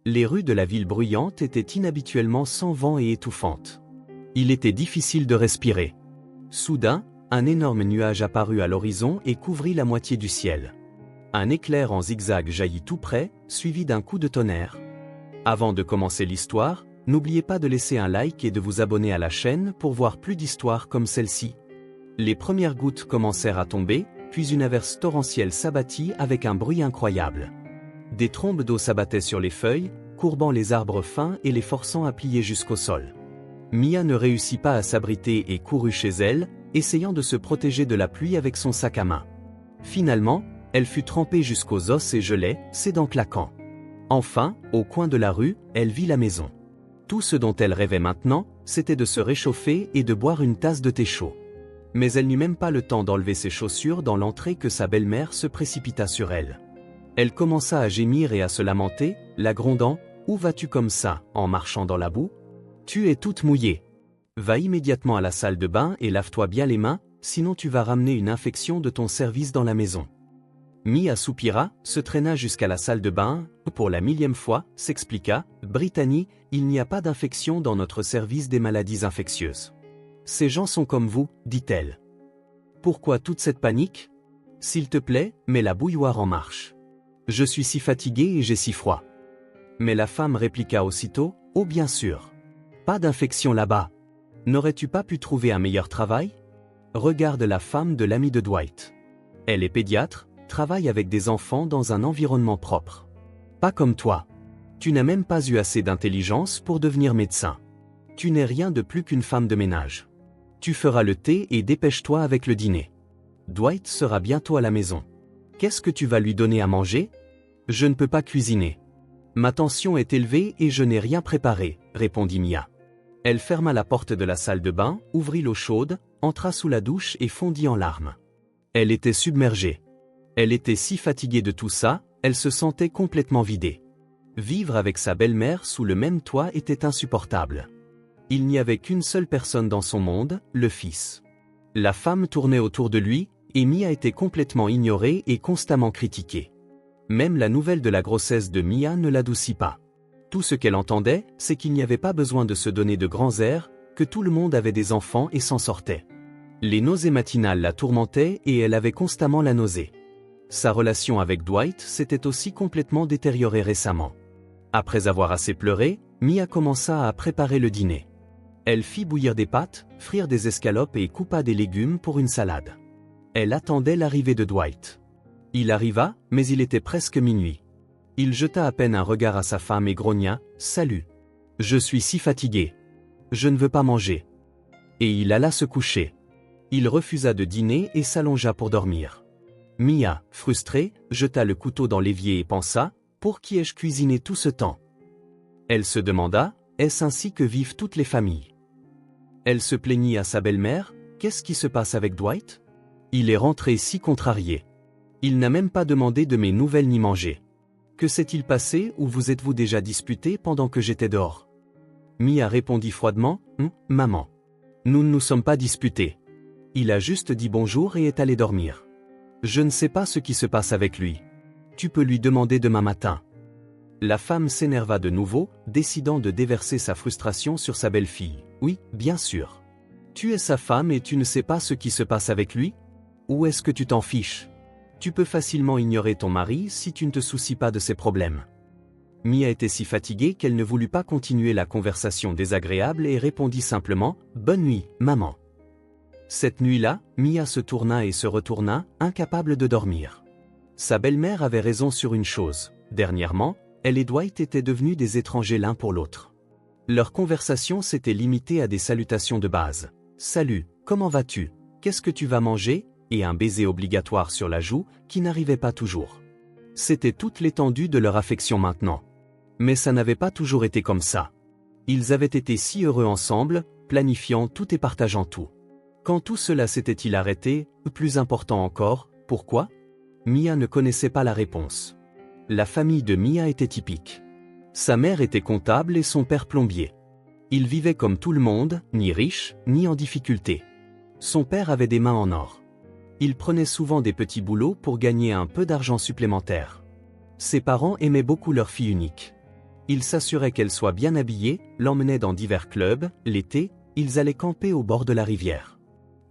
Les rues de la ville bruyante étaient inhabituellement sans vent et étouffantes. Il était difficile de respirer. Soudain, un énorme nuage apparut à l'horizon et couvrit la moitié du ciel. Un éclair en zigzag jaillit tout près, suivi d'un coup de tonnerre. Avant de commencer l'histoire, n'oubliez pas de laisser un like et de vous abonner à la chaîne pour voir plus d'histoires comme celle-ci. Les premières gouttes commencèrent à tomber, puis une averse torrentielle s'abattit avec un bruit incroyable. Des trombes d'eau s'abattaient sur les feuilles, courbant les arbres fins et les forçant à plier jusqu'au sol. Mia ne réussit pas à s'abriter et courut chez elle, essayant de se protéger de la pluie avec son sac à main. Finalement, elle fut trempée jusqu'aux os et gelée, ses dents claquant. Enfin, au coin de la rue, elle vit la maison. Tout ce dont elle rêvait maintenant, c'était de se réchauffer et de boire une tasse de thé chaud. Mais elle n'eut même pas le temps d'enlever ses chaussures dans l'entrée que sa belle-mère se précipita sur elle. Elle commença à gémir et à se lamenter, la grondant « Où vas-tu comme ça, en marchant dans la boue? Tu es toute mouillée. Va immédiatement à la salle de bain et lave-toi bien les mains, sinon tu vas ramener une infection de ton service dans la maison. » Mia soupira, se traîna jusqu'à la salle de bain, pour la 1000e fois, s'expliqua « Brittany, il n'y a pas d'infection dans notre service des maladies infectieuses. Ces gens sont comme vous, dit-elle. Pourquoi toute cette panique? S'il te plaît, mets la bouilloire en marche. Je suis si fatiguée et j'ai si froid. Mais la femme répliqua aussitôt, oh bien sûr. Pas d'infection là-bas. N'aurais-tu pas pu trouver un meilleur travail? Regarde la femme de l'ami de Dwight. Elle est pédiatre, travaille avec des enfants dans un environnement propre. Pas comme toi. Tu n'as même pas eu assez d'intelligence pour devenir médecin. Tu n'es rien de plus qu'une femme de ménage. Tu feras le thé et dépêche-toi avec le dîner. Dwight sera bientôt à la maison. Qu'est-ce que tu vas lui donner à manger? Je ne peux pas cuisiner. Ma tension est élevée et je n'ai rien préparé, répondit Mia. Elle ferma la porte de la salle de bain, ouvrit l'eau chaude, entra sous la douche et fondit en larmes. Elle était submergée. Elle était si fatiguée de tout ça, elle se sentait complètement vidée. Vivre avec sa belle-mère sous le même toit était insupportable. Il n'y avait qu'une seule personne dans son monde, le fils. La femme tournait autour de lui, et Mia était complètement ignorée et constamment critiquée. Même la nouvelle de la grossesse de Mia ne l'adoucit pas. Tout ce qu'elle entendait, c'est qu'il n'y avait pas besoin de se donner de grands airs, que tout le monde avait des enfants et s'en sortait. Les nausées matinales la tourmentaient et elle avait constamment la nausée. Sa relation avec Dwight s'était aussi complètement détériorée récemment. Après avoir assez pleuré, Mia commença à préparer le dîner. Elle fit bouillir des pâtes, frire des escalopes et coupa des légumes pour une salade. Elle attendait l'arrivée de Dwight. Il arriva, mais il était presque minuit. Il jeta à peine un regard à sa femme et grogna « Salut. Je suis si fatigué. Je ne veux pas manger. » Et il alla se coucher. Il refusa de dîner et s'allongea pour dormir. Mia, frustrée, jeta le couteau dans l'évier et pensa « Pour qui ai-je cuisiné tout ce temps ?» Elle se demanda « Est-ce ainsi que vivent toutes les familles ?» Elle se plaignit à sa belle-mère « Qu'est-ce qui se passe avec Dwight? Il est rentré si contrarié. Il n'a même pas demandé de mes nouvelles ni mangé. Que s'est-il passé ou vous êtes-vous déjà disputé pendant que j'étais dehors ?» Mia répondit froidement « Maman. Nous ne nous sommes pas disputés. Il a juste dit bonjour et est allé dormir. Je ne sais pas ce qui se passe avec lui. Tu peux lui demander demain matin. » La femme s'énerva de nouveau, décidant de déverser sa frustration sur sa belle-fille. « Oui, bien sûr. Tu es sa femme et tu ne sais pas ce qui se passe avec lui? Ou est-ce que tu t'en fiches? Tu peux facilement ignorer ton mari si tu ne te soucies pas de ses problèmes. » Mia était si fatiguée qu'elle ne voulut pas continuer la conversation désagréable et répondit simplement « Bonne nuit, maman. » Cette nuit-là, Mia se tourna et se retourna, incapable de dormir. Sa belle-mère avait raison sur une chose. Dernièrement, elle et Dwight étaient devenus des étrangers l'un pour l'autre. Leur conversation s'était limitée à des salutations de base. « Salut, comment vas-tu? Qu'est-ce que tu vas manger ?» et un baiser obligatoire sur la joue qui n'arrivait pas toujours. C'était toute l'étendue de leur affection maintenant. Mais ça n'avait pas toujours été comme ça. Ils avaient été si heureux ensemble, planifiant tout et partageant tout. Quand tout cela s'était-il arrêté, plus important encore, pourquoi? Mia ne connaissait pas la réponse. La famille de Mia était typique. Sa mère était comptable et son père plombier. Ils vivaient comme tout le monde, ni riches, ni en difficulté. Son père avait des mains en or. Il prenait souvent des petits boulots pour gagner un peu d'argent supplémentaire. Ses parents aimaient beaucoup leur fille unique. Il s'assurait qu'elle soit bien habillée, l'emmenait dans divers clubs, l'été, ils allaient camper au bord de la rivière.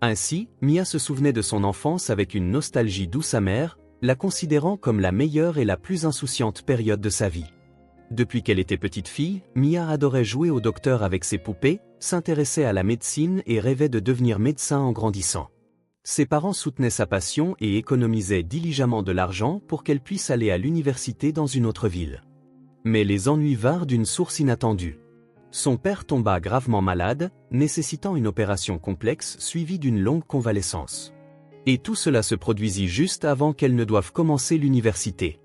Ainsi, Mia se souvenait de son enfance avec une nostalgie douce amère, la considérant comme la meilleure et la plus insouciante période de sa vie. Depuis qu'elle était petite fille, Mia adorait jouer au docteur avec ses poupées, s'intéressait à la médecine et rêvait de devenir médecin en grandissant. Ses parents soutenaient sa passion et économisaient diligemment de l'argent pour qu'elle puisse aller à l'université dans une autre ville. Mais les ennuis vinrent d'une source inattendue. Son père tomba gravement malade, nécessitant une opération complexe suivie d'une longue convalescence. Et tout cela se produisit juste avant qu'elle ne doive commencer l'université.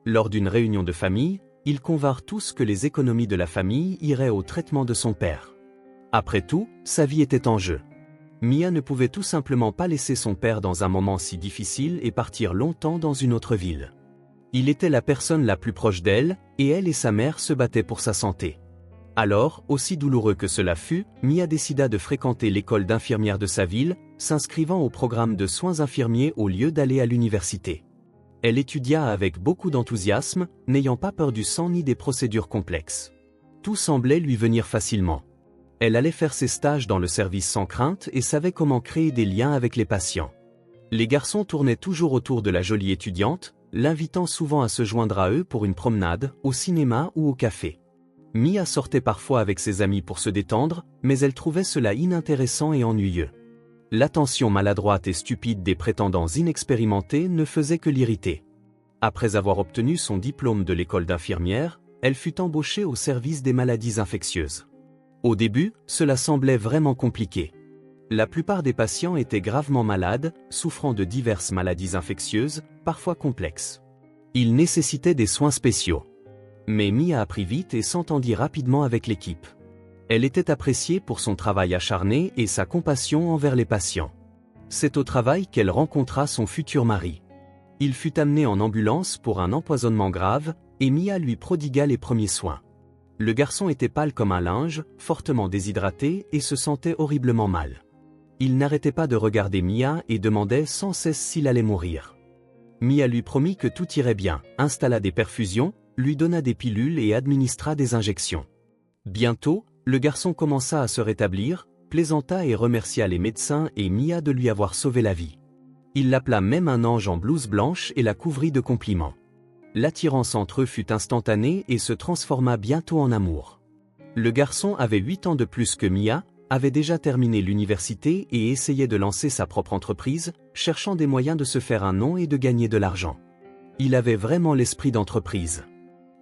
Lors d'une réunion de famille, ils convinrent tous que les économies de la famille iraient au traitement de son père. Après tout, sa vie était en jeu. Mia ne pouvait tout simplement pas laisser son père dans un moment si difficile et partir longtemps dans une autre ville. Il était la personne la plus proche d'elle, et elle et sa mère se battaient pour sa santé. Alors, aussi douloureux que cela fut, Mia décida de fréquenter l'école d'infirmière de sa ville, s'inscrivant au programme de soins infirmiers au lieu d'aller à l'université. Elle étudia avec beaucoup d'enthousiasme, n'ayant pas peur du sang ni des procédures complexes. Tout semblait lui venir facilement. Elle allait faire ses stages dans le service sans crainte et savait comment créer des liens avec les patients. Les garçons tournaient toujours autour de la jolie étudiante, l'invitant souvent à se joindre à eux pour une promenade, au cinéma ou au café. Mia sortait parfois avec ses amis pour se détendre, mais elle trouvait cela inintéressant et ennuyeux. L'attention maladroite et stupide des prétendants inexpérimentés ne faisait que l'irriter. Après avoir obtenu son diplôme de l'école d'infirmière, elle fut embauchée au service des maladies infectieuses. Au début, cela semblait vraiment compliqué. La plupart des patients étaient gravement malades, souffrant de diverses maladies infectieuses, parfois complexes. Ils nécessitaient des soins spéciaux. Mais Mia apprit vite et s'entendit rapidement avec l'équipe. Elle était appréciée pour son travail acharné et sa compassion envers les patients. C'est au travail qu'elle rencontra son futur mari. Il fut amené en ambulance pour un empoisonnement grave, et Mia lui prodigua les premiers soins. Le garçon était pâle comme un linge, fortement déshydraté et se sentait horriblement mal. Il n'arrêtait pas de regarder Mia et demandait sans cesse s'il allait mourir. Mia lui promit que tout irait bien, installa des perfusions, lui donna des pilules et administra des injections. Bientôt, le garçon commença à se rétablir, plaisanta et remercia les médecins et Mia de lui avoir sauvé la vie. Il l'appela même un ange en blouse blanche et la couvrit de compliments. L'attirance entre eux fut instantanée et se transforma bientôt en amour. Le garçon avait 8 ans de plus que Mia, avait déjà terminé l'université et essayait de lancer sa propre entreprise, cherchant des moyens de se faire un nom et de gagner de l'argent. Il avait vraiment l'esprit d'entreprise.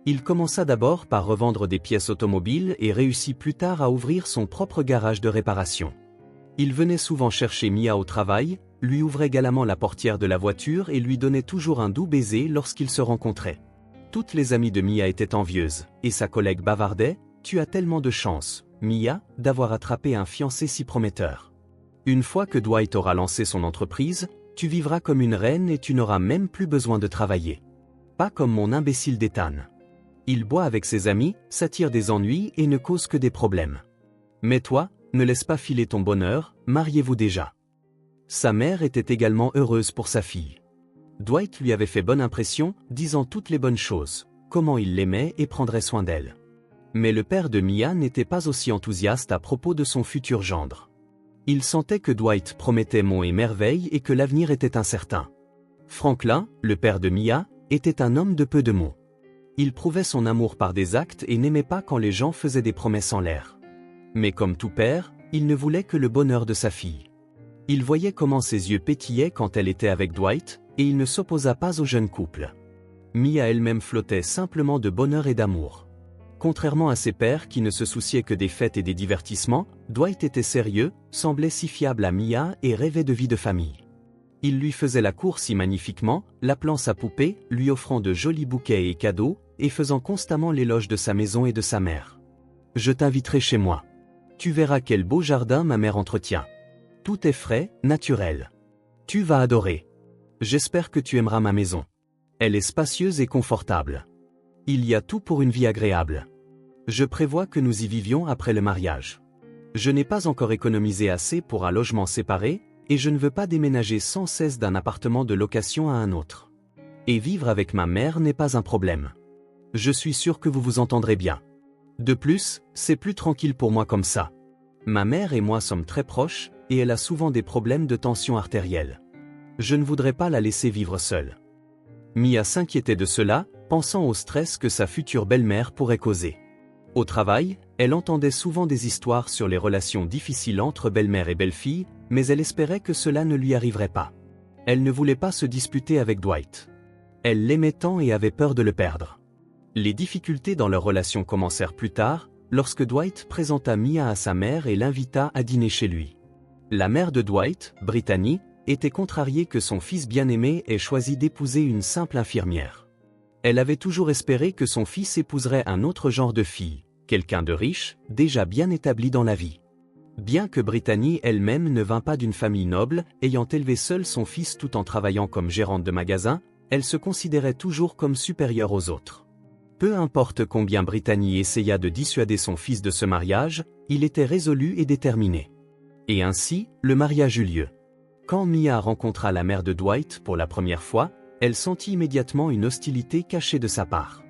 Il commença d'abord par revendre des pièces automobiles et réussit plus tard à ouvrir son propre garage de réparation. Il venait souvent chercher Mia au travail, lui ouvrait galamment la portière de la voiture et lui donnait toujours un doux baiser lorsqu'ils se rencontraient. Toutes les amies de Mia étaient envieuses, et sa collègue bavardait « Tu as tellement de chance, Mia, d'avoir attrapé un fiancé si prometteur. Une fois que Dwight aura lancé son entreprise, tu vivras comme une reine et tu n'auras même plus besoin de travailler. Pas comme mon imbécile d'Ethan. Il boit avec ses amis, s'attire des ennuis et ne cause que des problèmes. Mais toi, ne laisse pas filer ton bonheur, mariez-vous déjà. » Sa mère était également heureuse pour sa fille. Dwight lui avait fait bonne impression, disant toutes les bonnes choses, comment il l'aimait et prendrait soin d'elle. Mais le père de Mia n'était pas aussi enthousiaste à propos de son futur gendre. Il sentait que Dwight promettait monts et merveilles et que l'avenir était incertain. Franklin, le père de Mia, était un homme de peu de mots. Il prouvait son amour par des actes et n'aimait pas quand les gens faisaient des promesses en l'air. Mais comme tout père, il ne voulait que le bonheur de sa fille. Il voyait comment ses yeux pétillaient quand elle était avec Dwight, et il ne s'opposa pas au jeune couple. Mia elle-même flottait simplement de bonheur et d'amour. Contrairement à ses pères qui ne se souciaient que des fêtes et des divertissements, Dwight était sérieux, semblait si fiable à Mia et rêvait de vie de famille. Il lui faisait la cour si magnifiquement, l'appelant sa poupée, lui offrant de jolis bouquets et cadeaux, et faisant constamment l'éloge de sa maison et de sa mère. « Je t'inviterai chez moi. Tu verras quel beau jardin ma mère entretient. Tout est frais, naturel. Tu vas adorer. J'espère que tu aimeras ma maison. Elle est spacieuse et confortable. Il y a tout pour une vie agréable. Je prévois que nous y vivions après le mariage. Je n'ai pas encore économisé assez pour un logement séparé, et je ne veux pas déménager sans cesse d'un appartement de location à un autre. Et vivre avec ma mère n'est pas un problème. Je suis sûr que vous vous entendrez bien. De plus, c'est plus tranquille pour moi comme ça. Ma mère et moi sommes très proches, et elle a souvent des problèmes de tension artérielle. Je ne voudrais pas la laisser vivre seule. Mia s'inquiétait de cela, pensant au stress que sa future belle-mère pourrait causer. Au travail, elle entendait souvent des histoires sur les relations difficiles entre belle-mère et belle-fille, mais elle espérait que cela ne lui arriverait pas. Elle ne voulait pas se disputer avec Dwight. Elle l'aimait tant et avait peur de le perdre. Les difficultés dans leur relation commencèrent plus tard, lorsque Dwight présenta Mia à sa mère et l'invita à dîner chez lui. La mère de Dwight, Brittany, était contrariée que son fils bien-aimé ait choisi d'épouser une simple infirmière. Elle avait toujours espéré que son fils épouserait un autre genre de fille, quelqu'un de riche, déjà bien établi dans la vie. Bien que Brittany elle-même ne vînt pas d'une famille noble, ayant élevé seule son fils tout en travaillant comme gérante de magasin, elle se considérait toujours comme supérieure aux autres. Peu importe combien Brittany essaya de dissuader son fils de ce mariage, il était résolu et déterminé. Et ainsi, le mariage eut lieu. Quand Mia rencontra la mère de Dwight pour la première fois, elle sentit immédiatement une hostilité cachée de sa part.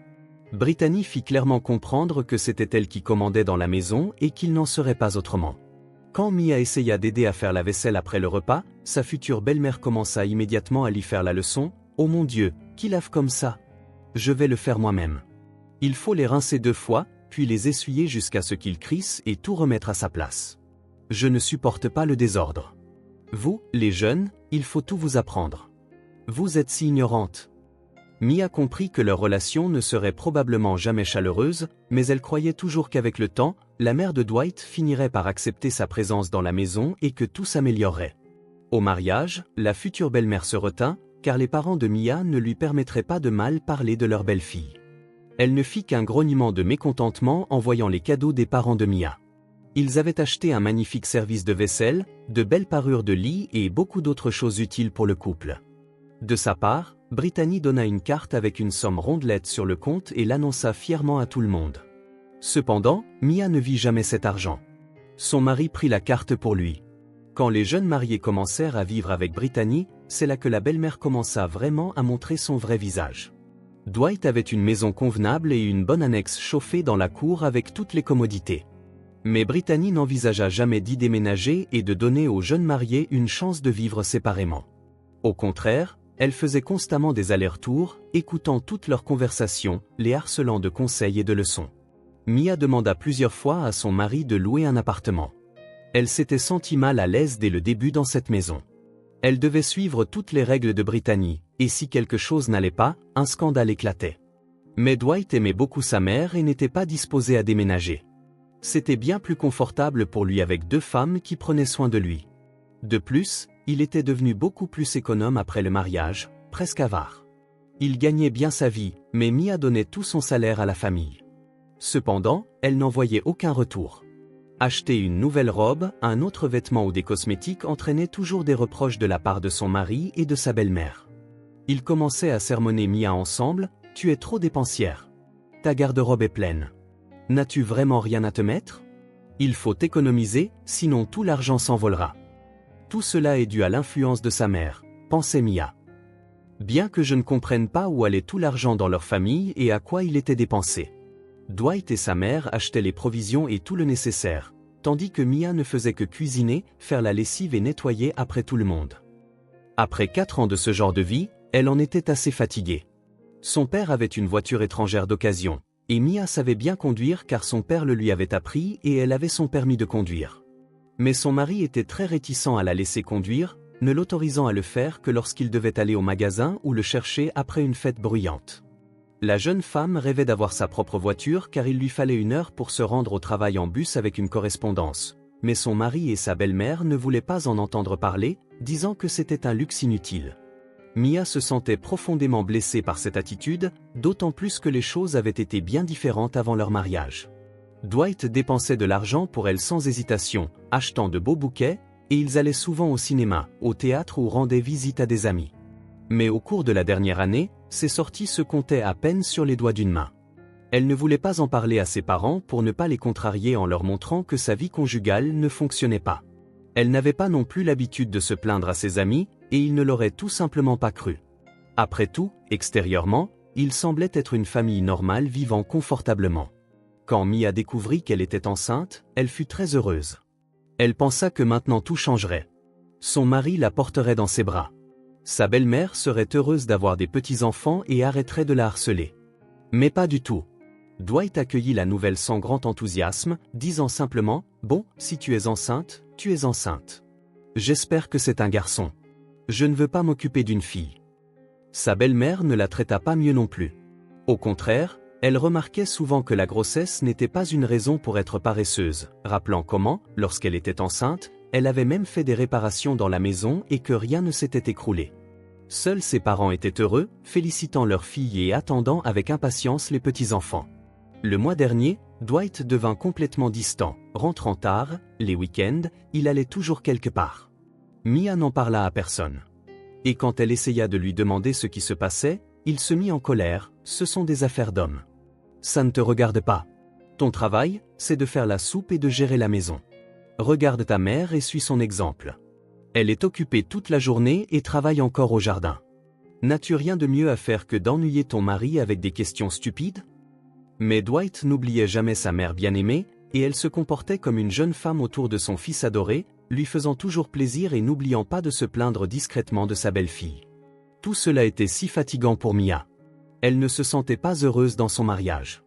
Brittany fit clairement comprendre que c'était elle qui commandait dans la maison et qu'il n'en serait pas autrement. Quand Mia essaya d'aider à faire la vaisselle après le repas, sa future belle-mère commença immédiatement à lui faire la leçon. « Oh mon Dieu, qui lave comme ça? Je vais le faire moi-même. Il faut les rincer 2 fois, puis les essuyer jusqu'à ce qu'ils crissent et tout remettre à sa place. Je ne supporte pas le désordre. Vous, les jeunes, il faut tout vous apprendre. Vous êtes si ignorantes. » Mia comprit que leur relation ne serait probablement jamais chaleureuse, mais elle croyait toujours qu'avec le temps, la mère de Dwight finirait par accepter sa présence dans la maison et que tout s'améliorerait. Au mariage, la future belle-mère se retint, car les parents de Mia ne lui permettraient pas de mal parler de leur belle-fille. Elle ne fit qu'un grognement de mécontentement en voyant les cadeaux des parents de Mia. Ils avaient acheté un magnifique service de vaisselle, de belles parures de lit et beaucoup d'autres choses utiles pour le couple. De sa part, Brittany donna une carte avec une somme rondelette sur le compte et l'annonça fièrement à tout le monde. Cependant, Mia ne vit jamais cet argent. Son mari prit la carte pour lui. Quand les jeunes mariés commencèrent à vivre avec Brittany, c'est là que la belle-mère commença vraiment à montrer son vrai visage. Dwight avait une maison convenable et une bonne annexe chauffée dans la cour avec toutes les commodités. Mais Brittany n'envisagea jamais d'y déménager et de donner aux jeunes mariés une chance de vivre séparément. Au contraire, elle faisait constamment des allers-retours, écoutant toutes leurs conversations, les harcelant de conseils et de leçons. Mia demanda plusieurs fois à son mari de louer un appartement. Elle s'était sentie mal à l'aise dès le début dans cette maison. Elle devait suivre toutes les règles de Brittany, et si quelque chose n'allait pas, un scandale éclatait. Mais Dwight aimait beaucoup sa mère et n'était pas disposé à déménager. C'était bien plus confortable pour lui avec 2 femmes qui prenaient soin de lui. De plus, il était devenu beaucoup plus économe après le mariage, presque avare. Il gagnait bien sa vie, mais Mia donnait tout son salaire à la famille. Cependant, elle n'en voyait aucun retour. Acheter une nouvelle robe, un autre vêtement ou des cosmétiques entraînait toujours des reproches de la part de son mari et de sa belle-mère. Ils commençaient à sermonner Mia ensemble. « Tu es trop dépensière. Ta garde-robe est pleine. N'as-tu vraiment rien à te mettre? Il faut économiser, sinon tout l'argent s'envolera. » Tout cela est dû à l'influence de sa mère, pensait Mia. Bien que je ne comprenne pas où allait tout l'argent dans leur famille et à quoi il était dépensé. Dwight et sa mère achetaient les provisions et tout le nécessaire, tandis que Mia ne faisait que cuisiner, faire la lessive et nettoyer après tout le monde. Après 4 ans de ce genre de vie, elle en était assez fatiguée. Son père avait une voiture étrangère d'occasion, et Mia savait bien conduire car son père le lui avait appris et elle avait son permis de conduire. Mais son mari était très réticent à la laisser conduire, ne l'autorisant à le faire que lorsqu'il devait aller au magasin ou le chercher après une fête bruyante. La jeune femme rêvait d'avoir sa propre voiture car il lui fallait 1 heure pour se rendre au travail en bus avec une correspondance. Mais son mari et sa belle-mère ne voulaient pas en entendre parler, disant que c'était un luxe inutile. Mia se sentait profondément blessée par cette attitude, d'autant plus que les choses avaient été bien différentes avant leur mariage. Dwight dépensait de l'argent pour elle sans hésitation, achetant de beaux bouquets, et ils allaient souvent au cinéma, au théâtre ou rendaient visite à des amis. Mais au cours de la dernière année, ces sorties se comptaient à peine sur les doigts d'une main. Elle ne voulait pas en parler à ses parents pour ne pas les contrarier en leur montrant que sa vie conjugale ne fonctionnait pas. Elle n'avait pas non plus l'habitude de se plaindre à ses amis, et ils ne l'auraient tout simplement pas cru. Après tout, extérieurement, Il semblait être une famille normale vivant confortablement. Quand Mia découvrit qu'elle était enceinte, elle fut très heureuse. Elle pensa que maintenant tout changerait. Son mari la porterait dans ses bras. Sa belle-mère serait heureuse d'avoir des petits-enfants et arrêterait de la harceler. Mais pas du tout. Dwight accueillit la nouvelle sans grand enthousiasme, disant simplement « Bon, si tu es enceinte, tu es enceinte. J'espère que c'est un garçon. Je ne veux pas m'occuper d'une fille. » Sa belle-mère ne la traita pas mieux non plus. Au contraire, elle remarquait souvent que la grossesse n'était pas une raison pour être paresseuse, rappelant comment, lorsqu'elle était enceinte, elle avait même fait des réparations dans la maison et que rien ne s'était écroulé. Seuls ses parents étaient heureux, félicitant leur fille et attendant avec impatience les petits-enfants. Le mois dernier, Dwight devint complètement distant, rentrant tard, les week-ends, il allait toujours quelque part. Mia n'en parla à personne. Et quand elle essaya de lui demander ce qui se passait, il se mit en colère, ce sont des affaires d'hommes. Ça ne te regarde pas. Ton travail, c'est de faire la soupe et de gérer la maison. Regarde ta mère et suis son exemple. Elle est occupée toute la journée et travaille encore au jardin. N'as-tu rien de mieux à faire que d'ennuyer ton mari avec des questions stupides ? Mais Dwight n'oubliait jamais sa mère bien-aimée, et elle se comportait comme une jeune femme autour de son fils adoré, lui faisant toujours plaisir et n'oubliant pas de se plaindre discrètement de sa belle-fille. Tout cela était si fatigant pour Mia. Elle ne se sentait pas heureuse dans son mariage.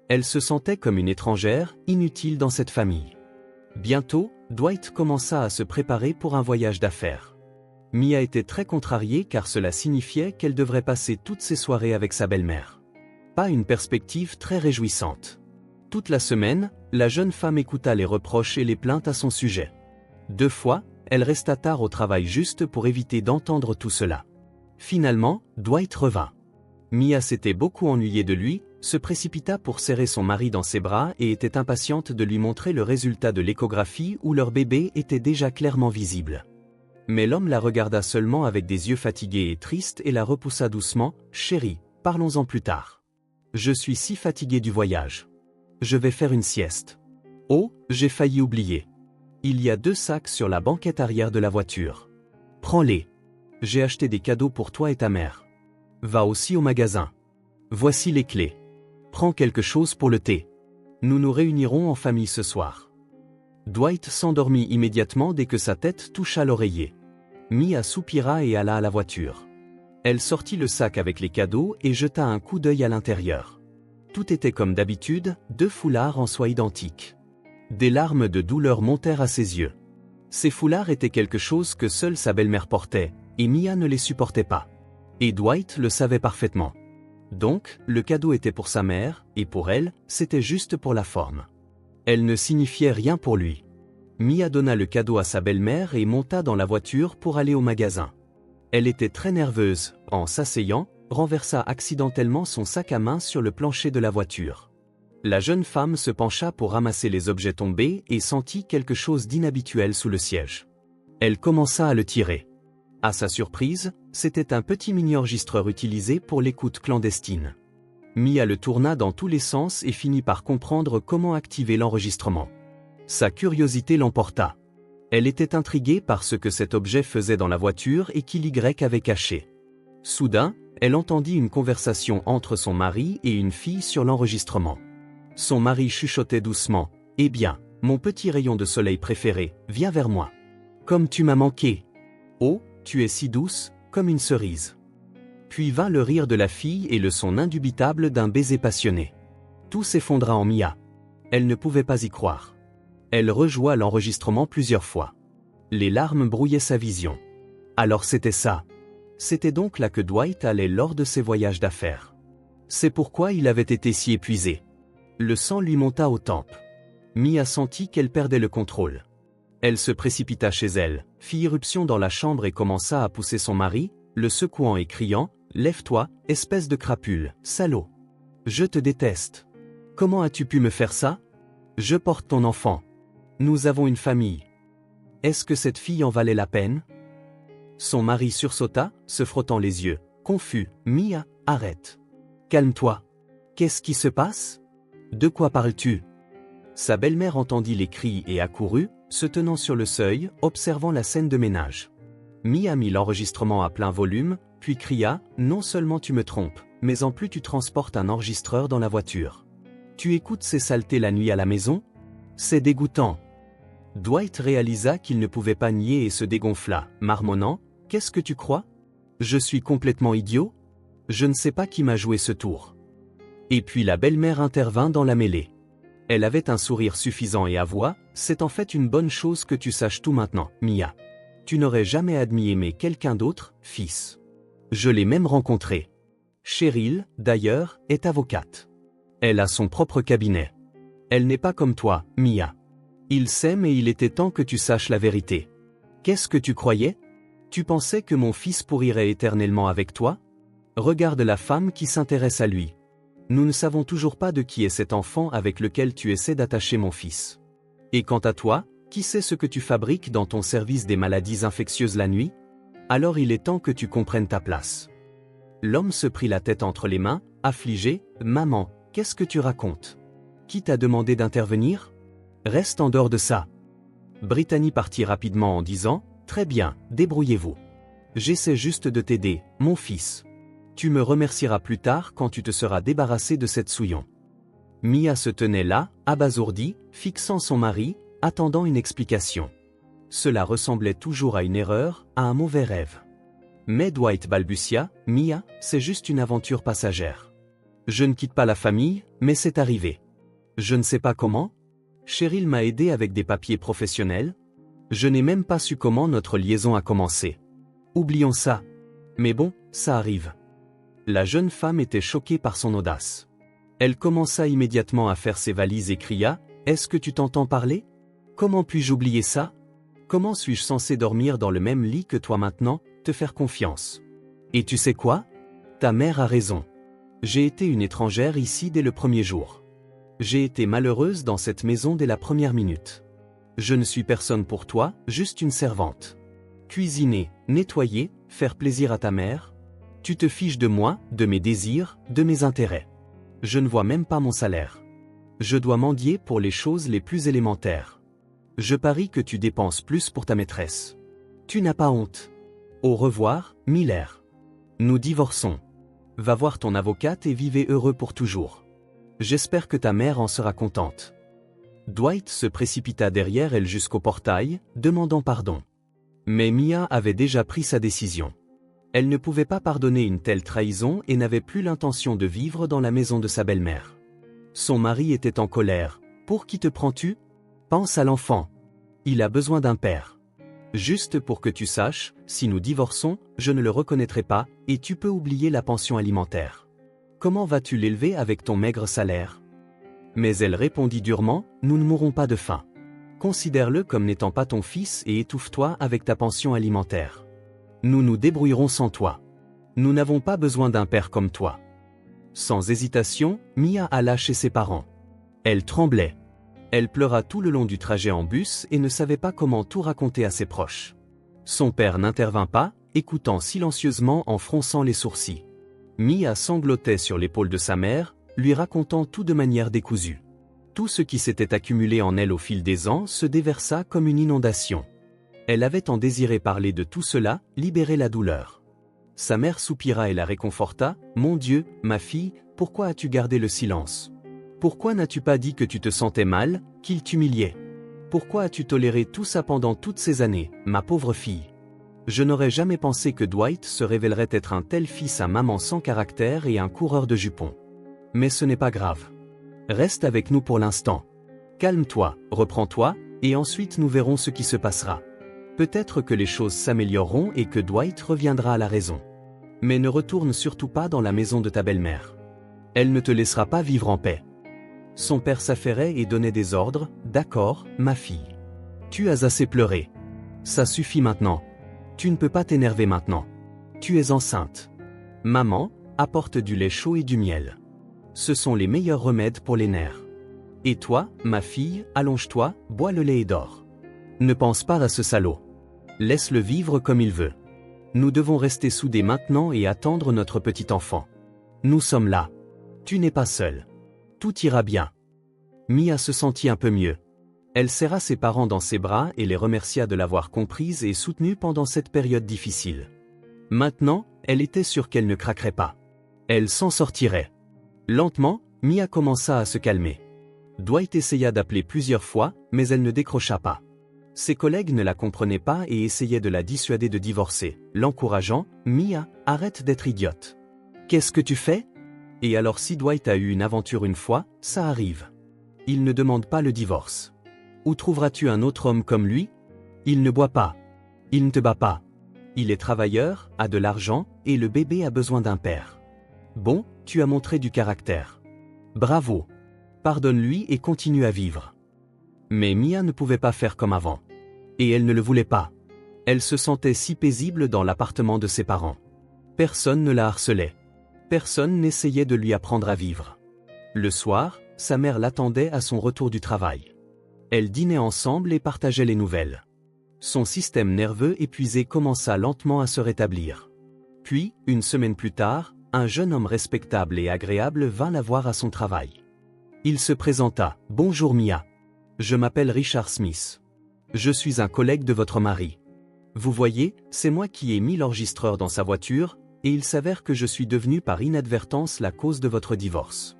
Elle se sentait comme une étrangère, inutile dans cette famille. Bientôt, Dwight commença à se préparer pour un voyage d'affaires. Mia était très contrariée car cela signifiait qu'elle devrait passer toutes ses soirées avec sa belle-mère. Pas une perspective très réjouissante. Toute la semaine, la jeune femme écouta les reproches et les plaintes à son sujet. 2 fois, elle resta tard au travail juste pour éviter d'entendre tout cela. Finalement, Dwight revint. Mia s'était beaucoup ennuyée de lui, se précipita pour serrer son mari dans ses bras et était impatiente de lui montrer le résultat de l'échographie où leur bébé était déjà clairement visible. Mais l'homme la regarda seulement avec des yeux fatigués et tristes et la repoussa doucement. « Chérie, parlons-en plus tard. Je suis si fatigué du voyage. Je vais faire une sieste. Oh, j'ai failli oublier. Il y a 2 sacs sur la banquette arrière de la voiture. Prends-les. J'ai acheté des cadeaux pour toi et ta mère. Va aussi au magasin. Voici les clés. Prends quelque chose pour le thé. Nous nous réunirons en famille ce soir. » Dwight s'endormit immédiatement dès que sa tête toucha l'oreiller. Mia soupira et alla à la voiture. Elle sortit le sac avec les cadeaux et jeta un coup d'œil à l'intérieur. Tout était comme d'habitude, 2 foulards en soie identiques. Des larmes de douleur montèrent à ses yeux. Ces foulards étaient quelque chose que seule sa belle-mère portait, et Mia ne les supportait pas. Et Dwight le savait parfaitement. Donc, le cadeau était pour sa mère, et pour elle, c'était juste pour la forme. Elle ne signifiait rien pour lui. Mia donna le cadeau à sa belle-mère et monta dans la voiture pour aller au magasin. Elle était très nerveuse, en s'asseyant, renversa accidentellement son sac à main sur le plancher de la voiture. La jeune femme se pencha pour ramasser les objets tombés et sentit quelque chose d'inhabituel sous le siège. Elle commença à le tirer. À sa surprise, c'était un petit mini-enregistreur utilisé pour l'écoute clandestine. Mia le tourna dans tous les sens et finit par comprendre comment activer l'enregistrement. Sa curiosité l'emporta. Elle était intriguée par ce que cet objet faisait dans la voiture et qui l'Y avait caché. Soudain, elle entendit une conversation entre son mari et une fille sur l'enregistrement. Son mari chuchotait doucement. « Eh bien, mon petit rayon de soleil préféré, viens vers moi. Comme tu m'as manqué. Oh, tu es si douce, comme une cerise. » Puis vint le rire de la fille et le son indubitable d'un baiser passionné. Tout s'effondra en Mia. Elle ne pouvait pas y croire. Elle rejoua l'enregistrement plusieurs fois. Les larmes brouillaient sa vision. Alors c'était ça. C'était donc là que Dwight allait lors de ses voyages d'affaires. C'est pourquoi il avait été si épuisé. Le sang lui monta aux tempes. Mia sentit qu'elle perdait le contrôle. Elle se précipita chez elle, fit irruption dans la chambre et commença à pousser son mari, le secouant et criant « Lève-toi, espèce de crapule, salaud. Je te déteste. Comment as-tu pu me faire ça? Je porte ton enfant. Nous avons une famille. Est-ce que cette fille en valait la peine? » Son mari sursauta, se frottant les yeux, confus. « Mia, arrête. Calme-toi. Qu'est-ce qui se passe? De quoi parles-tu? » Sa belle-mère entendit les cris et accourut, se tenant sur le seuil, observant la scène de ménage. Mia mit l'enregistrement à plein volume, puis cria « Non seulement tu me trompes, mais en plus tu transportes un enregistreur dans la voiture. Tu écoutes ces saletés la nuit à la maison? C'est dégoûtant. Dwight réalisa qu'il ne pouvait pas nier et se dégonfla, marmonnant, « Qu'est-ce que tu crois? Je suis complètement idiot? Je ne sais pas qui m'a joué ce tour. » Et puis la belle-mère intervint dans la mêlée. Elle avait un sourire suffisant et avoua, « C'est en fait une bonne chose que tu saches tout maintenant, Mia. Tu n'aurais jamais admis aimer quelqu'un d'autre, fils. Je l'ai même rencontrée. Cheryl, d'ailleurs, est avocate. Elle a son propre cabinet. Elle n'est pas comme toi, Mia. Ils s'aiment et il était temps que tu saches la vérité. Qu'est-ce que tu croyais? Tu pensais que mon fils pourrirait éternellement avec toi? Regarde la femme qui s'intéresse à lui. Nous ne savons toujours pas de qui est cet enfant avec lequel tu essaies d'attacher mon fils. Et quant à toi, qui sait ce que tu fabriques dans ton service des maladies infectieuses la nuit? Alors il est temps que tu comprennes ta place. » L'homme se prit la tête entre les mains, affligé, « Maman, qu'est-ce que tu racontes? Qui t'a demandé d'intervenir? Reste en dehors de ça. » Brittany partit rapidement en disant, « Très bien, débrouillez-vous. J'essaie juste de t'aider, mon fils. Tu me remercieras plus tard quand tu te seras débarrassé de cette souillon. » Mia se tenait là, abasourdie, fixant son mari, attendant une explication. Cela ressemblait toujours à une erreur, à un mauvais rêve. Mais Dwight balbutia, « Mia, c'est juste une aventure passagère. Je ne quitte pas la famille, mais c'est arrivé. Je ne sais pas comment. Cheryl m'a aidé avec des papiers professionnels. Je n'ai même pas su comment notre liaison a commencé. Oublions ça. Mais bon, ça arrive. » La jeune femme était choquée par son audace. Elle commença immédiatement à faire ses valises et cria, « Est-ce que tu t'entends parler? Comment puis-je oublier ça? Comment suis-je censé dormir dans le même lit que toi maintenant, te faire confiance? Et tu sais quoi? Ta mère a raison. J'ai été une étrangère ici dès le premier jour. J'ai été malheureuse dans cette maison dès la première minute. Je ne suis personne pour toi, juste une servante. Cuisiner, nettoyer, faire plaisir à ta mère. Tu te fiches de moi, de mes désirs, de mes intérêts. Je ne vois même pas mon salaire. Je dois mendier pour les choses les plus élémentaires. Je parie que tu dépenses plus pour ta maîtresse. Tu n'as pas honte. Au revoir, Miller. Nous divorçons. Va voir ton avocate et vivez heureux pour toujours. J'espère que ta mère en sera contente. » Dwight se précipita derrière elle jusqu'au portail, demandant pardon. Mais Mia avait déjà pris sa décision. Elle ne pouvait pas pardonner une telle trahison et n'avait plus l'intention de vivre dans la maison de sa belle-mère. Son mari était en colère. « Pour qui te prends-tu? Pense à l'enfant. Il a besoin d'un père. Juste pour que tu saches, si nous divorçons, je ne le reconnaîtrai pas, et tu peux oublier la pension alimentaire. Comment vas-tu l'élever avec ton maigre salaire? » Mais elle répondit durement, « Nous ne mourrons pas de faim. Considère-le comme n'étant pas ton fils et étouffe-toi avec ta pension alimentaire. Nous nous débrouillerons sans toi. Nous n'avons pas besoin d'un père comme toi. » Sans hésitation, Mia alla chez ses parents. Elle tremblait. Elle pleura tout le long du trajet en bus et ne savait pas comment tout raconter à ses proches. Son père n'intervint pas, écoutant silencieusement en fronçant les sourcils. Mia sanglotait sur l'épaule de sa mère, lui racontant tout de manière décousue. Tout ce qui s'était accumulé en elle au fil des ans se déversa comme une inondation. Elle avait tant désiré parler de tout cela, libérer la douleur. Sa mère soupira et la réconforta, « Mon Dieu, ma fille, pourquoi as-tu gardé le silence? Pourquoi n'as-tu pas dit que tu te sentais mal, qu'il t'humiliait? Pourquoi as-tu toléré tout ça pendant toutes ces années, ma pauvre fille? Je n'aurais jamais pensé que Dwight se révélerait être un tel fils à maman sans caractère et un coureur de jupons. Mais ce n'est pas grave. Reste avec nous pour l'instant. Calme-toi, reprends-toi, et ensuite nous verrons ce qui se passera. Peut-être que les choses s'amélioreront et que Dwight reviendra à la raison. Mais ne retourne surtout pas dans la maison de ta belle-mère. Elle ne te laissera pas vivre en paix. » Son père s'affairait et donnait des ordres, « D'accord, ma fille. Tu as assez pleuré. Ça suffit maintenant. Tu ne peux pas t'énerver maintenant. Tu es enceinte. Maman, apporte du lait chaud et du miel. Ce sont les meilleurs remèdes pour les nerfs. Et toi, ma fille, allonge-toi, bois le lait et dors. Ne pense pas à ce salaud. Laisse-le vivre comme il veut. Nous devons rester soudés maintenant et attendre notre petit enfant. Nous sommes là. Tu n'es pas seul. Tout ira bien. » Mia se sentit un peu mieux. Elle serra ses parents dans ses bras et les remercia de l'avoir comprise et soutenue pendant cette période difficile. Maintenant, elle était sûre qu'elle ne craquerait pas. Elle s'en sortirait. Lentement, Mia commença à se calmer. Dwight essaya d'appeler plusieurs fois, mais elle ne décrocha pas. Ses collègues ne la comprenaient pas et essayaient de la dissuader de divorcer, l'encourageant « Mia, arrête d'être idiote. Qu'est-ce que tu fais ?» Et alors si Dwight a eu une aventure une fois, ça arrive. Il ne demande pas le divorce. Où trouveras-tu un autre homme comme lui? Il ne boit pas. Il ne te bat pas. Il est travailleur, a de l'argent, et le bébé a besoin d'un père. Bon, tu as montré du caractère. Bravo. Pardonne-lui et continue à vivre. Mais Mia ne pouvait pas faire comme avant. Et elle ne le voulait pas. Elle se sentait si paisible dans l'appartement de ses parents. Personne ne la harcelait. Personne n'essayait de lui apprendre à vivre. Le soir, sa mère l'attendait à son retour du travail. Elles dînaient ensemble et partageaient les nouvelles. Son système nerveux épuisé commença lentement à se rétablir. Puis, une semaine plus tard, un jeune homme respectable et agréable vint la voir à son travail. Il se présenta. « Bonjour Mia. Je m'appelle Richard Smith. Je suis un collègue de votre mari. Vous voyez, c'est moi qui ai mis l'enregistreur dans sa voiture, et il s'avère que je suis devenu par inadvertance la cause de votre divorce.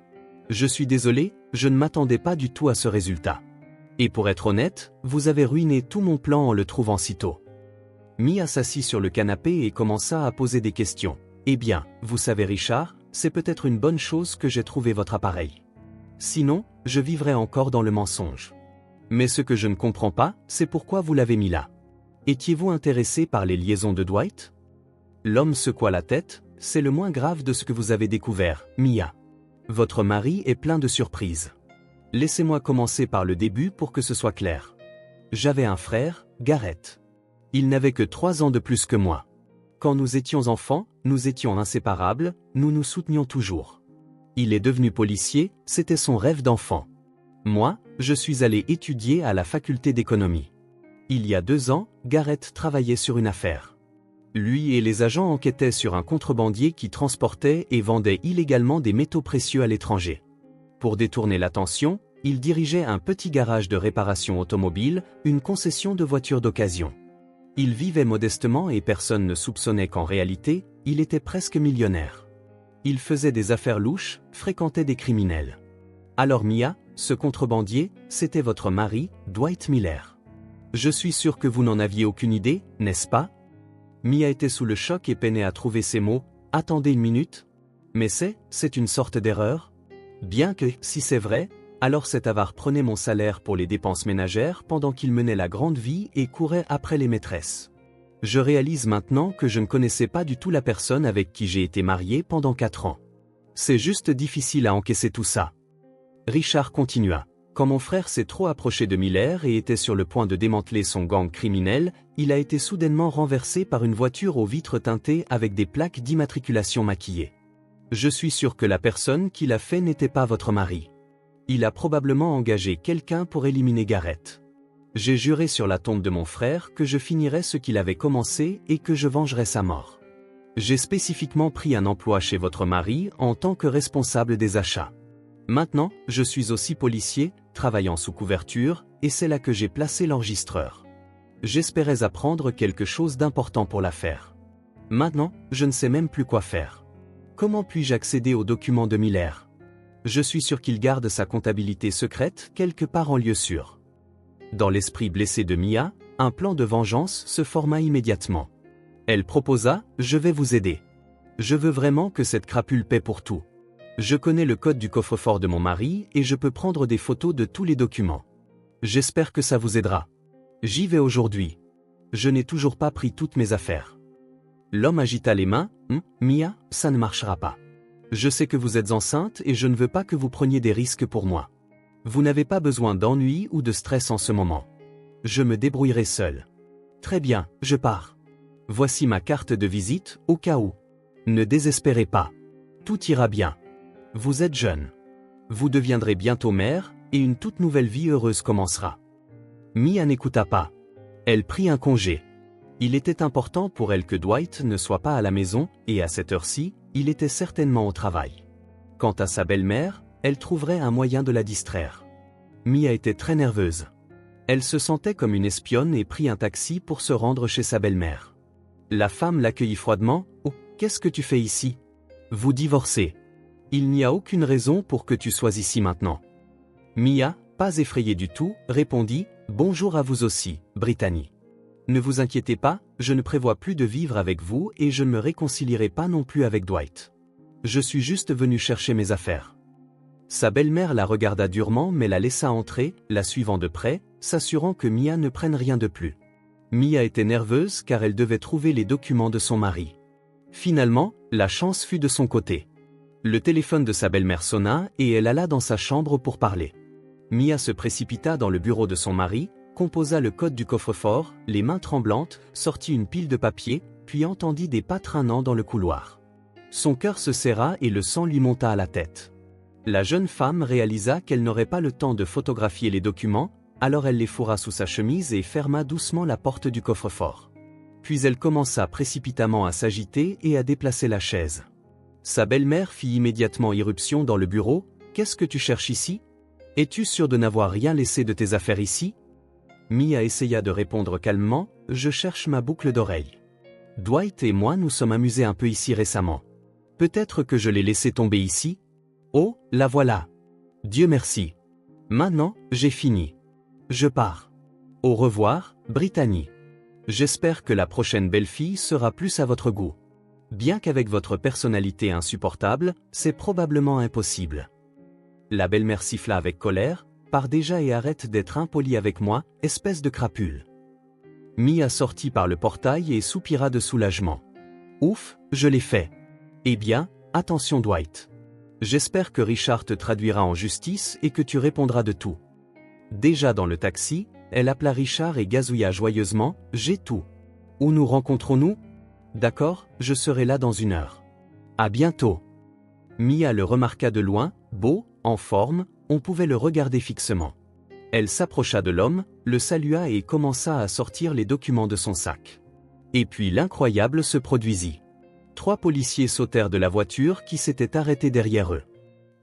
Je suis désolé, je ne m'attendais pas du tout à ce résultat. Et pour être honnête, vous avez ruiné tout mon plan en le trouvant si tôt. » Mia s'assit sur le canapé et commença à poser des questions. « Eh bien, vous savez Richard, c'est peut-être une bonne chose que j'ai trouvé votre appareil. Sinon, je vivrais encore dans le mensonge. Mais ce que je ne comprends pas, c'est pourquoi vous l'avez mis là. Étiez-vous intéressé par les liaisons de Dwight ?» L'homme secoua la tête. « C'est le moins grave de ce que vous avez découvert, Mia. Votre mari est plein de surprises. Laissez-moi commencer par le début pour que ce soit clair. J'avais un frère, Garrett. Il n'avait que 3 ans de plus que moi. Quand nous étions enfants, nous étions inséparables, nous nous soutenions toujours. Il est devenu policier, c'était son rêve d'enfant. Moi, je suis allé étudier à la faculté d'économie. Il y a 2 ans, Garrett travaillait sur une affaire. Lui et les agents enquêtaient sur un contrebandier qui transportait et vendait illégalement des métaux précieux à l'étranger. Pour détourner l'attention, il dirigeait un petit garage de réparation automobile, une concession de voitures d'occasion. Il vivait modestement et personne ne soupçonnait qu'en réalité, il était presque millionnaire. Il faisait des affaires louches, fréquentait des criminels. Alors Mia, ce contrebandier, c'était votre mari, Dwight Miller. Je suis sûr que vous n'en aviez aucune idée, n'est-ce pas? Mia était sous le choc et peinait à trouver ses mots. « Attendez une minute. Mais c'est une sorte d'erreur? Bien que, si c'est vrai, alors cet avare prenait mon salaire pour les dépenses ménagères pendant qu'il menait la grande vie et courait après les maîtresses. Je réalise maintenant que je ne connaissais pas du tout la personne avec qui j'ai été marié pendant 4 ans. C'est juste difficile à encaisser tout ça. » Richard continua. « Quand mon frère s'est trop approché de Miller et était sur le point de démanteler son gang criminel, il a été soudainement renversé par une voiture aux vitres teintées avec des plaques d'immatriculation maquillées. Je suis sûr que la personne qui l'a fait n'était pas votre mari. Il a probablement engagé quelqu'un pour éliminer Garrett. J'ai juré sur la tombe de mon frère que je finirais ce qu'il avait commencé et que je vengerais sa mort. J'ai spécifiquement pris un emploi chez votre mari en tant que responsable des achats. Maintenant, je suis aussi policier, travaillant sous couverture, et c'est là que j'ai placé l'enregistreur. J'espérais apprendre quelque chose d'important pour l'affaire. Maintenant, je ne sais même plus quoi faire. Comment puis-je accéder aux documents de Miller? Je suis sûr qu'il garde sa comptabilité secrète quelque part en lieu sûr. » Dans l'esprit blessé de Mia, un plan de vengeance se forma immédiatement. Elle proposa « Je vais vous aider. Je veux vraiment que cette crapule paie pour tout. Je connais le code du coffre-fort de mon mari et je peux prendre des photos de tous les documents. J'espère que ça vous aidera. J'y vais aujourd'hui. Je n'ai toujours pas pris toutes mes affaires. » L'homme agita les mains. « Mia, ça ne marchera pas. Je sais que vous êtes enceinte et je ne veux pas que vous preniez des risques pour moi. Vous n'avez pas besoin d'ennui ou de stress en ce moment. Je me débrouillerai seul. Très bien, je pars. Voici ma carte de visite, au cas où. Ne désespérez pas. Tout ira bien. Vous êtes jeune. Vous deviendrez bientôt mère, et une toute nouvelle vie heureuse commencera. » Mia n'écouta pas. Elle prit un congé. Il était important pour elle que Dwight ne soit pas à la maison, et à cette heure-ci, il était certainement au travail. Quant à sa belle-mère, elle trouverait un moyen de la distraire. Mia était très nerveuse. Elle se sentait comme une espionne et prit un taxi pour se rendre chez sa belle-mère. La femme l'accueillit froidement. « Oh, qu'est-ce que tu fais ici? Vous divorcez. Il n'y a aucune raison pour que tu sois ici maintenant. Mia, pas effrayée du tout, répondit « Bonjour à vous aussi, Brittany. Ne vous inquiétez pas, je ne prévois plus de vivre avec vous et je ne me réconcilierai pas non plus avec Dwight. Je suis juste venu chercher mes affaires. » Sa belle-mère la regarda durement mais la laissa entrer, la suivant de près, s'assurant que Mia ne prenne rien de plus. Mia était nerveuse car elle devait trouver les documents de son mari. Finalement, la chance fut de son côté. Le téléphone de sa belle-mère sonna et elle alla dans sa chambre pour parler. Mia se précipita dans le bureau de son mari, composa le code du coffre-fort, les mains tremblantes, sortit une pile de papier, puis entendit des pas traînant dans le couloir. Son cœur se serra et le sang lui monta à la tête. La jeune femme réalisa qu'elle n'aurait pas le temps de photographier les documents, alors elle les fourra sous sa chemise et ferma doucement la porte du coffre-fort. Puis elle commença précipitamment à s'agiter et à déplacer la chaise. Sa belle-mère fit immédiatement irruption dans le bureau. « Qu'est-ce que tu cherches ici? Es-tu sûr de n'avoir rien laissé de tes affaires ici ?» Mia essaya de répondre calmement. « Je cherche ma boucle d'oreille. Dwight et moi nous sommes amusés un peu ici récemment. Peut-être que je l'ai laissé tomber ici? Oh, la voilà. Dieu merci. Maintenant, j'ai fini. Je pars. Au revoir, Brittany. J'espère que la prochaine belle-fille sera plus à votre goût. Bien qu'avec votre personnalité insupportable, c'est probablement impossible. » La belle-mère siffla avec colère. « Pars déjà et arrête d'être impoli avec moi, espèce de crapule. » Mia sortit par le portail et soupira de soulagement. « Ouf, je l'ai fait. Eh bien, attention Dwight. J'espère que Richard te traduira en justice et que tu répondras de tout. » Déjà dans le taxi, elle appela Richard et gazouilla joyeusement. « J'ai tout. Où nous rencontrons-nous? D'accord, je serai là dans 1 heure. À bientôt. » Mia le remarqua de loin, beau, en forme, on pouvait le regarder fixement. Elle s'approcha de l'homme, le salua et commença à sortir les documents de son sac. Et puis l'incroyable se produisit. 3 policiers sautèrent de la voiture qui s'était arrêtée derrière eux.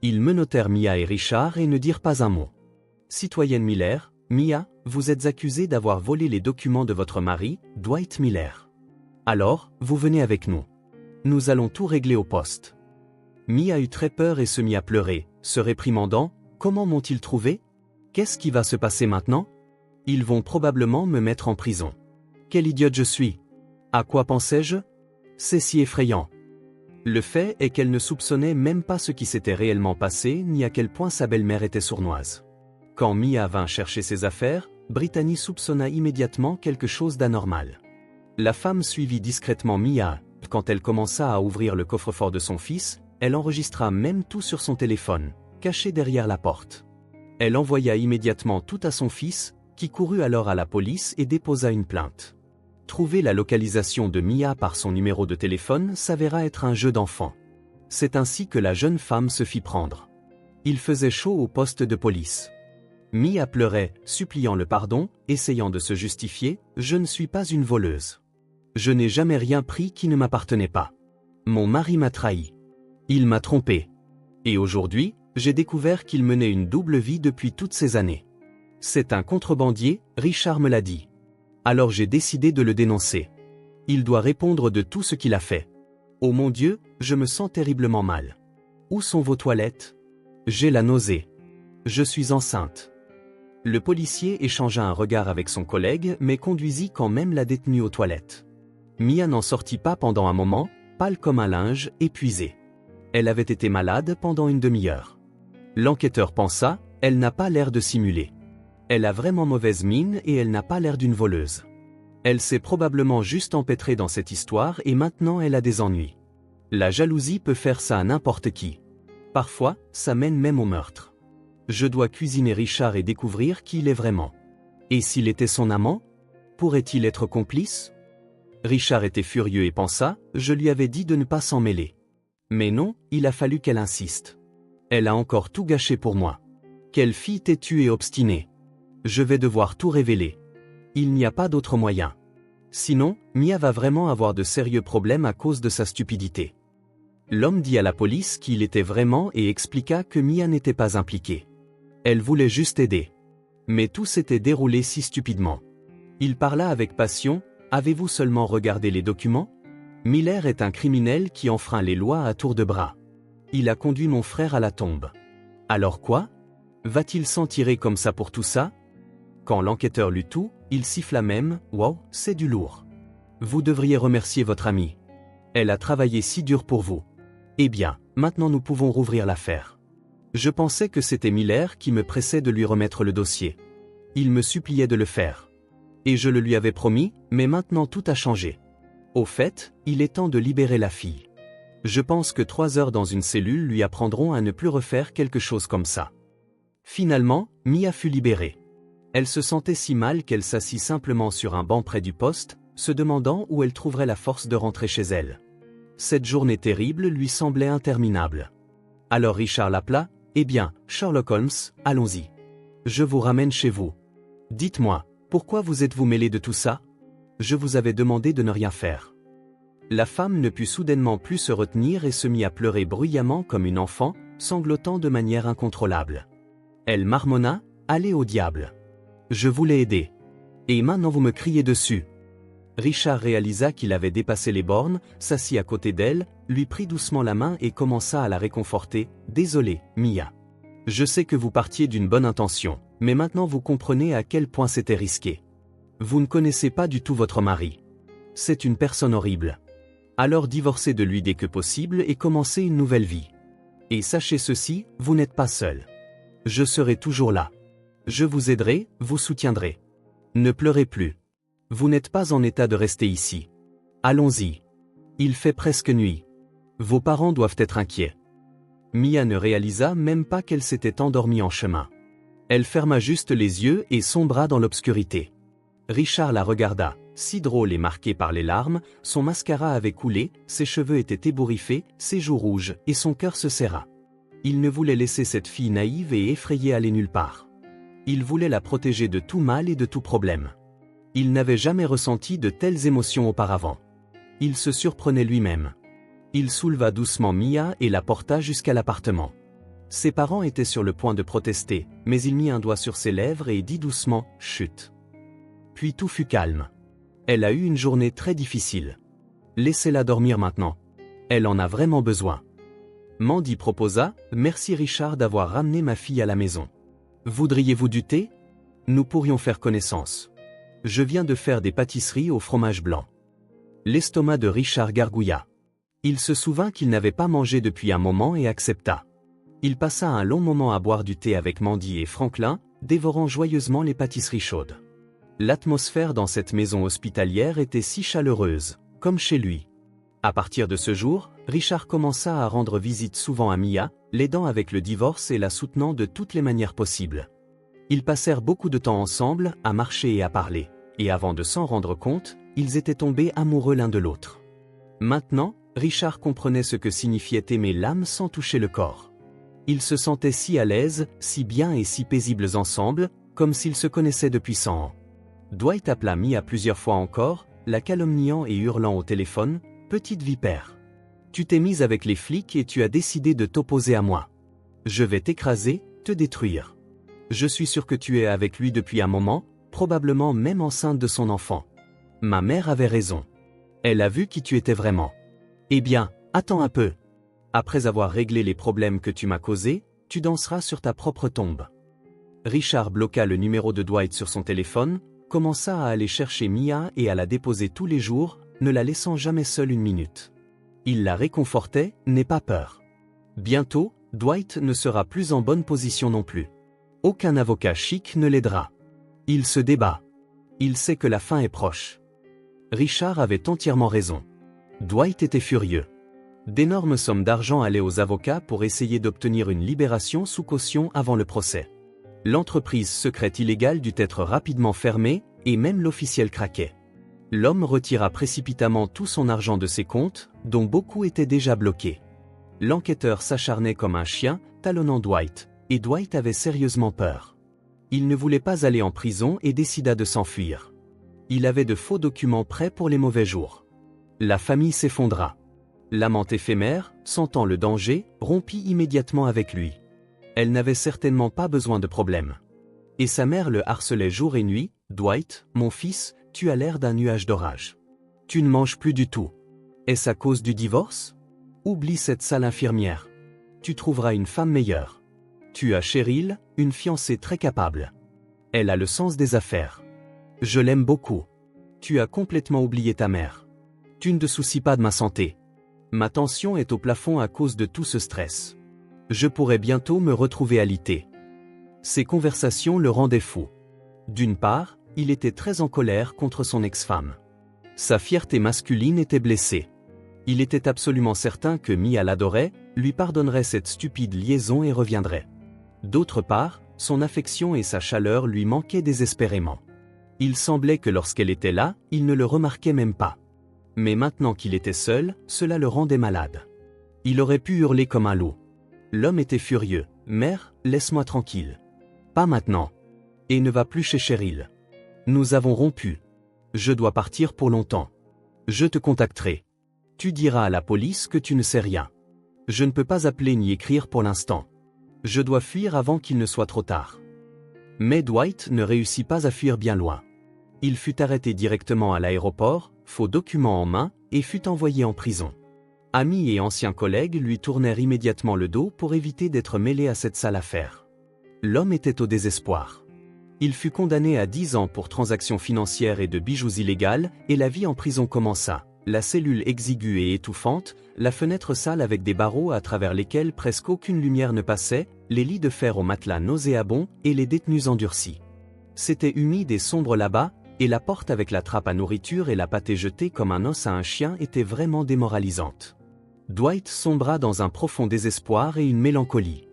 Ils menottèrent Mia et Richard et ne dirent pas un mot. « Citoyenne Miller, Mia, vous êtes accusée d'avoir volé les documents de votre mari, Dwight Miller. Alors, vous venez avec nous. Nous allons tout régler au poste. » Mia eut très peur et se mit à pleurer, se réprimandant. « Comment m'ont-ils trouvé? Qu'est-ce qui va se passer maintenant? Ils vont probablement me mettre en prison. Quelle idiote je suis! À quoi pensais-je? C'est si effrayant. » Le fait est qu'elle ne soupçonnait même pas ce qui s'était réellement passé ni à quel point sa belle-mère était sournoise. Quand Mia vint chercher ses affaires, Brittany soupçonna immédiatement quelque chose d'anormal. La femme suivit discrètement Mia. Quand elle commença à ouvrir le coffre-fort de son fils, elle enregistra même tout sur son téléphone, caché derrière la porte. Elle envoya immédiatement tout à son fils, qui courut alors à la police et déposa une plainte. Trouver la localisation de Mia par son numéro de téléphone s'avéra être un jeu d'enfant. C'est ainsi que la jeune femme se fit prendre. Il faisait chaud au poste de police. Mia pleurait, suppliant le pardon, essayant de se justifier. « Je ne suis pas une voleuse. Je n'ai jamais rien pris qui ne m'appartenait pas. Mon mari m'a trahi. Il m'a trompé. Et aujourd'hui, j'ai découvert qu'il menait une double vie depuis toutes ces années. C'est un contrebandier, Richard me l'a dit. Alors j'ai décidé de le dénoncer. Il doit répondre de tout ce qu'il a fait. Oh mon Dieu, je me sens terriblement mal. Où sont vos toilettes? J'ai la nausée. Je suis enceinte. » Le policier échangea un regard avec son collègue mais conduisit quand même la détenue aux toilettes. Mia n'en sortit pas pendant un moment, pâle comme un linge, épuisée. Elle avait été malade pendant une demi-heure. L'enquêteur pensa, elle n'a pas l'air de simuler. Elle a vraiment mauvaise mine et elle n'a pas l'air d'une voleuse. Elle s'est probablement juste empêtrée dans cette histoire et maintenant elle a des ennuis. La jalousie peut faire ça à n'importe qui. Parfois, ça mène même au meurtre. Je dois cuisiner Richard et découvrir qui il est vraiment. Et s'il était son amant? Pourrait-il être complice? Richard était furieux et pensa, je lui avais dit de ne pas s'en mêler. Mais non, il a fallu qu'elle insiste. Elle a encore tout gâché pour moi. Quelle fille têtue et obstinée. Je vais devoir tout révéler. Il n'y a pas d'autre moyen. Sinon, Mia va vraiment avoir de sérieux problèmes à cause de sa stupidité. L'homme dit à la police qui il était vraiment et expliqua que Mia n'était pas impliquée. Elle voulait juste aider. Mais tout s'était déroulé si stupidement. Il parla avec passion. « Avez-vous seulement regardé les documents? Miller est un criminel qui enfreint les lois à tour de bras. Il a conduit mon frère à la tombe. Alors quoi? Va-t-il s'en tirer comme ça pour tout ça? Quand l'enquêteur lut tout, il siffla même « Wow, c'est du lourd. Vous devriez remercier votre amie. Elle a travaillé si dur pour vous. Eh bien, maintenant nous pouvons rouvrir l'affaire. Je pensais que c'était Miller qui me pressait de lui remettre le dossier. Il me suppliait de le faire. Et je le lui avais promis, mais maintenant tout a changé. Au fait, il est temps de libérer la fille. Je pense que 3 heures dans une cellule lui apprendront à ne plus refaire quelque chose comme ça. » Finalement, Mia fut libérée. Elle se sentait si mal qu'elle s'assit simplement sur un banc près du poste, se demandant où elle trouverait la force de rentrer chez elle. Cette journée terrible lui semblait interminable. Alors Richard l'appela. « Eh bien, Sherlock Holmes, allons-y. Je vous ramène chez vous. Dites-moi, pourquoi vous êtes-vous mêlé de tout ça? Je vous avais demandé de ne rien faire. » La femme ne put soudainement plus se retenir et se mit à pleurer bruyamment comme une enfant, sanglotant de manière incontrôlable. Elle marmonna « Allez au diable. Je voulais aider. Et maintenant vous me criez dessus. » Richard réalisa qu'il avait dépassé les bornes, s'assit à côté d'elle, lui prit doucement la main et commença à la réconforter. « Désolé, Mia. Je sais que vous partiez d'une bonne intention, mais maintenant vous comprenez à quel point c'était risqué. Vous ne connaissez pas du tout votre mari. C'est une personne horrible. Alors divorcez de lui dès que possible et commencez une nouvelle vie. Et sachez ceci, vous n'êtes pas seul. Je serai toujours là. Je vous aiderai, vous soutiendrai. Ne pleurez plus. Vous n'êtes pas en état de rester ici. Allons-y. Il fait presque nuit. Vos parents doivent être inquiets. » Mia ne réalisa même pas qu'elle s'était endormie en chemin. Elle ferma juste les yeux et sombra dans l'obscurité. Richard la regarda, si drôle et marquée par les larmes, son mascara avait coulé, ses cheveux étaient ébouriffés, ses joues rouges, et son cœur se serra. Il ne voulait laisser cette fille naïve et effrayée aller nulle part. Il voulait la protéger de tout mal et de tout problème. Il n'avait jamais ressenti de telles émotions auparavant. Il se surprenait lui-même. Il souleva doucement Mia et la porta jusqu'à l'appartement. Ses parents étaient sur le point de protester, mais il mit un doigt sur ses lèvres et dit doucement « Chut ». Puis tout fut calme. Elle a eu une journée très difficile. Laissez-la dormir maintenant. Elle en a vraiment besoin. Mandy proposa « Merci Richard d'avoir ramené ma fille à la maison. Voudriez-vous du thé? Nous pourrions faire connaissance. Je viens de faire des pâtisseries au fromage blanc. » L'estomac de Richard gargouilla. Il se souvint qu'il n'avait pas mangé depuis un moment et accepta. Il passa un long moment à boire du thé avec Mandy et Franklin, dévorant joyeusement les pâtisseries chaudes. L'atmosphère dans cette maison hospitalière était si chaleureuse, comme chez lui. À partir de ce jour, Richard commença à rendre visite souvent à Mia, l'aidant avec le divorce et la soutenant de toutes les manières possibles. Ils passèrent beaucoup de temps ensemble, à marcher et à parler, et avant de s'en rendre compte, ils étaient tombés amoureux l'un de l'autre. Maintenant, Richard comprenait ce que signifiait aimer l'âme sans toucher le corps. Ils se sentaient si à l'aise, si bien et si paisibles ensemble, comme s'ils se connaissaient depuis 100 ans. Dwight appela Mia plusieurs fois encore, la calomniant et hurlant au téléphone, « Petite vipère. Tu t'es mise avec les flics et tu as décidé de t'opposer à moi. Je vais t'écraser, te détruire. Je suis sûr que tu es avec lui depuis un moment, probablement même enceinte de son enfant. Ma mère avait raison. Elle a vu qui tu étais vraiment. Eh bien, attends un peu. Après avoir réglé les problèmes que tu m'as causés, tu danseras sur ta propre tombe. » Richard bloqua le numéro de Dwight sur son téléphone, commença à aller chercher Mia et à la déposer tous les jours, ne la laissant jamais seule une minute. Il la réconfortait, « N'aie pas peur. Bientôt, Dwight ne sera plus en bonne position non plus. Aucun avocat chic ne l'aidera. Il se débat. Il sait que la fin est proche. » Richard avait entièrement raison. Dwight était furieux. D'énormes sommes d'argent allaient aux avocats pour essayer d'obtenir une libération sous caution avant le procès. L'entreprise secrète illégale dut être rapidement fermée, et même l'officiel craquait. L'homme retira précipitamment tout son argent de ses comptes, dont beaucoup étaient déjà bloqués. L'enquêteur s'acharnait comme un chien, talonnant Dwight, et Dwight avait sérieusement peur. Il ne voulait pas aller en prison et décida de s'enfuir. Il avait de faux documents prêts pour les mauvais jours. La famille s'effondra. L'amante éphémère, sentant le danger, rompit immédiatement avec lui. Elle n'avait certainement pas besoin de problème. Et sa mère le harcelait jour et nuit, « Dwight, mon fils, tu as l'air d'un nuage d'orage. Tu ne manges plus du tout. Est-ce à cause du divorce? Oublie cette sale infirmière. Tu trouveras une femme meilleure. Tu as Cheryl, une fiancée très capable. Elle a le sens des affaires. Je l'aime beaucoup. Tu as complètement oublié ta mère. Tu ne te soucies pas de ma santé. Ma tension est au plafond à cause de tout ce stress. Je pourrais bientôt me retrouver alité. Ces conversations le rendaient fou. D'une part, il était très en colère contre son ex-femme. Sa fierté masculine était blessée. Il était absolument certain que Mia l'adorait, lui pardonnerait cette stupide liaison et reviendrait. D'autre part, son affection et sa chaleur lui manquaient désespérément. Il semblait que lorsqu'elle était là, il ne le remarquait même pas. Mais maintenant qu'il était seul, cela le rendait malade. Il aurait pu hurler comme un loup. L'homme était furieux. « Mère, laisse-moi tranquille. » « Pas maintenant. » Et ne va plus chez Cheryl. Nous avons rompu. Je dois partir pour longtemps. Je te contacterai. Tu diras à la police que tu ne sais rien. Je ne peux pas appeler ni écrire pour l'instant. Je dois fuir avant qu'il ne soit trop tard. Mais Dwight ne réussit pas à fuir bien loin. Il fut arrêté directement à l'aéroport, faux documents en main, et fut envoyé en prison. Amis et anciens collègues lui tournèrent immédiatement le dos pour éviter d'être mêlé à cette sale affaire. L'homme était au désespoir. Il fut condamné à 10 ans pour transactions financières et de bijoux illégales, et la vie en prison commença. La cellule exiguë et étouffante, la fenêtre sale avec des barreaux à travers lesquels presque aucune lumière ne passait, les lits de fer aux matelas nauséabonds et les détenus endurcis. C'était humide et sombre là-bas, et la porte avec la trappe à nourriture et la pâtée jetée comme un os à un chien était vraiment démoralisante. Dwight sombra dans un profond désespoir et une mélancolie.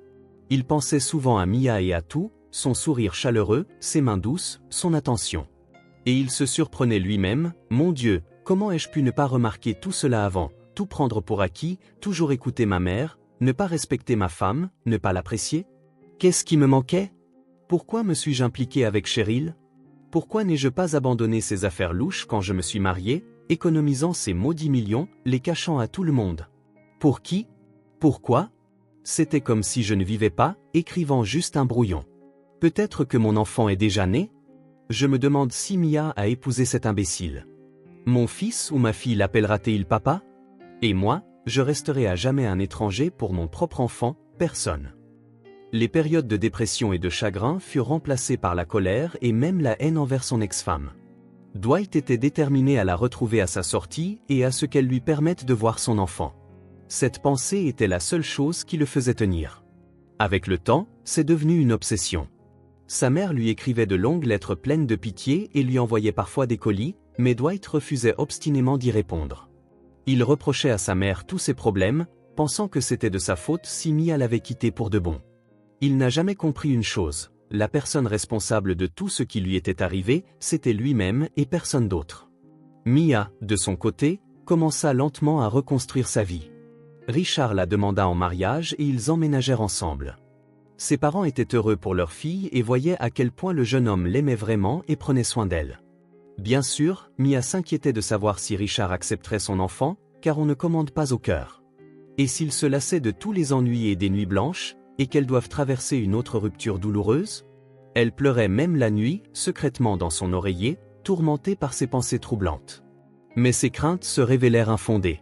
Il pensait souvent à Mia et à tout, son sourire chaleureux, ses mains douces, son attention. Et il se surprenait lui-même, « Mon Dieu, comment ai-je pu ne pas remarquer tout cela avant, tout prendre pour acquis, toujours écouter ma mère, ne pas respecter ma femme, ne pas l'apprécier? Qu'est-ce qui me manquait? Pourquoi me suis-je impliqué avec Cheryl? Pourquoi n'ai-je pas abandonné ces affaires louches quand je me suis marié, économisant ces maudits millions, les cachant à tout le monde? Pour qui? Pourquoi? C'était comme si je ne vivais pas, écrivant juste un brouillon. Peut-être que mon enfant est déjà né? Je me demande si Mia a épousé cet imbécile. Mon fils ou ma fille l'appellera-t-il papa? Et moi, je resterai à jamais un étranger pour mon propre enfant, personne. Les périodes de dépression et de chagrin furent remplacées par la colère et même la haine envers son ex-femme. Dwight était déterminé à la retrouver à sa sortie et à ce qu'elle lui permette de voir son enfant. Cette pensée était la seule chose qui le faisait tenir. Avec le temps, c'est devenu une obsession. Sa mère lui écrivait de longues lettres pleines de pitié et lui envoyait parfois des colis, mais Dwight refusait obstinément d'y répondre. Il reprochait à sa mère tous ses problèmes, pensant que c'était de sa faute si Mia l'avait quitté pour de bon. Il n'a jamais compris une chose, la personne responsable de tout ce qui lui était arrivé, c'était lui-même et personne d'autre. Mia, de son côté, commença lentement à reconstruire sa vie. Richard la demanda en mariage et ils emménagèrent ensemble. Ses parents étaient heureux pour leur fille et voyaient à quel point le jeune homme l'aimait vraiment et prenait soin d'elle. Bien sûr, Mia s'inquiétait de savoir si Richard accepterait son enfant, car on ne commande pas au cœur. Et s'il se lassait de tous les ennuis et des nuits blanches, et qu'elles doivent traverser une autre rupture douloureuse? Elle pleurait même la nuit, secrètement dans son oreiller, tourmentée par ses pensées troublantes. Mais ses craintes se révélèrent infondées.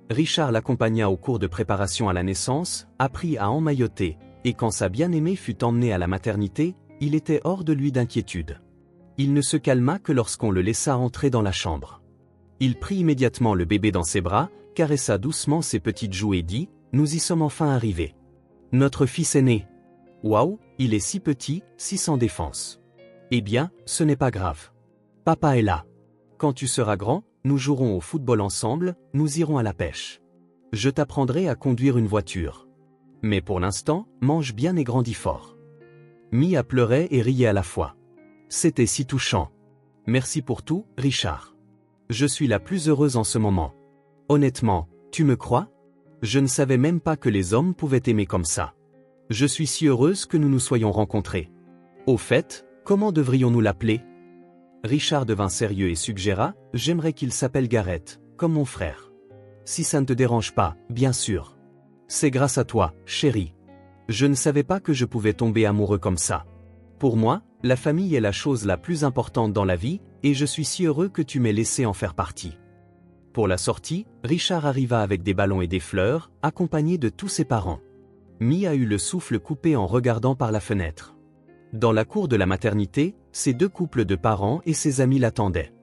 Richard l'accompagna au cours de préparation à la naissance, apprit à emmailloter, et quand sa bien-aimée fut emmenée à la maternité, il était hors de lui d'inquiétude. Il ne se calma que lorsqu'on le laissa entrer dans la chambre. Il prit immédiatement le bébé dans ses bras, caressa doucement ses petites joues et dit « Nous y sommes enfin arrivés. Notre fils est né. Waouh, il est si petit, si sans défense. Eh bien, ce n'est pas grave. Papa est là. Quand tu seras grand, nous jouerons au football ensemble, nous irons à la pêche. Je t'apprendrai à conduire une voiture. Mais pour l'instant, mange bien et grandis fort. » Mia pleurait et riait à la fois. C'était si touchant. Merci pour tout, Richard. Je suis la plus heureuse en ce moment. Honnêtement, tu me crois? Je ne savais même pas que les hommes pouvaient aimer comme ça. Je suis si heureuse que nous nous soyons rencontrés. Au fait, comment devrions-nous l'appeler? Richard devint sérieux et suggéra, j'aimerais qu'il s'appelle Gareth, comme mon frère. Si ça ne te dérange pas, bien sûr. C'est grâce à toi, chérie. Je ne savais pas que je pouvais tomber amoureux comme ça. Pour moi, la famille est la chose la plus importante dans la vie, et je suis si heureux que tu m'aies laissé en faire partie. Pour la sortie, Richard arriva avec des ballons et des fleurs, accompagné de tous ses parents. Mia eut le souffle coupé en regardant par la fenêtre. Dans la cour de la maternité, ses deux couples de parents et ses amis l'attendaient.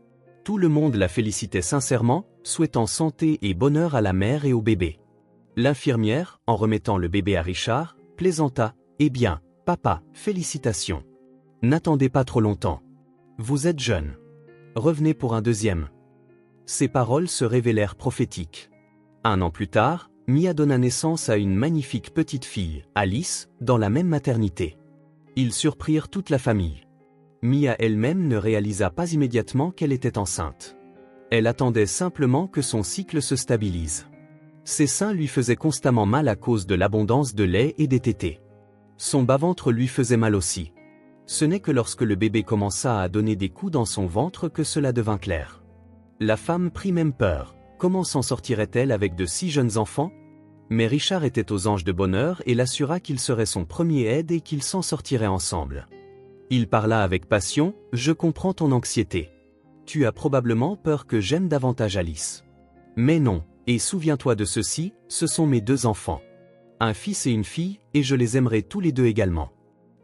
Tout le monde la félicitait sincèrement, souhaitant santé et bonheur à la mère et au bébé. L'infirmière, en remettant le bébé à Richard, plaisanta. « Eh bien, papa, félicitations. N'attendez pas trop longtemps. Vous êtes jeune. Revenez pour un deuxième. » Ces paroles se révélèrent prophétiques. 1 an plus tard, Mia donna naissance à une magnifique petite fille, Alice, dans la même maternité. Ils surprirent toute la famille. Mia elle-même ne réalisa pas immédiatement qu'elle était enceinte. Elle attendait simplement que son cycle se stabilise. Ses seins lui faisaient constamment mal à cause de l'abondance de lait et des tétés. Son bas-ventre lui faisait mal aussi. Ce n'est que lorsque le bébé commença à donner des coups dans son ventre que cela devint clair. La femme prit même peur. Comment s'en sortirait-elle avec de si jeunes enfants? Mais Richard était aux anges de bonheur et l'assura qu'il serait son premier aide et qu'ils s'en sortiraient ensemble. Il parla avec passion. « Je comprends ton anxiété. Tu as probablement peur que j'aime davantage Alice. Mais non, et souviens-toi de ceci, ce sont mes 2 enfants. Un fils et une fille, et je les aimerai tous les 2 également.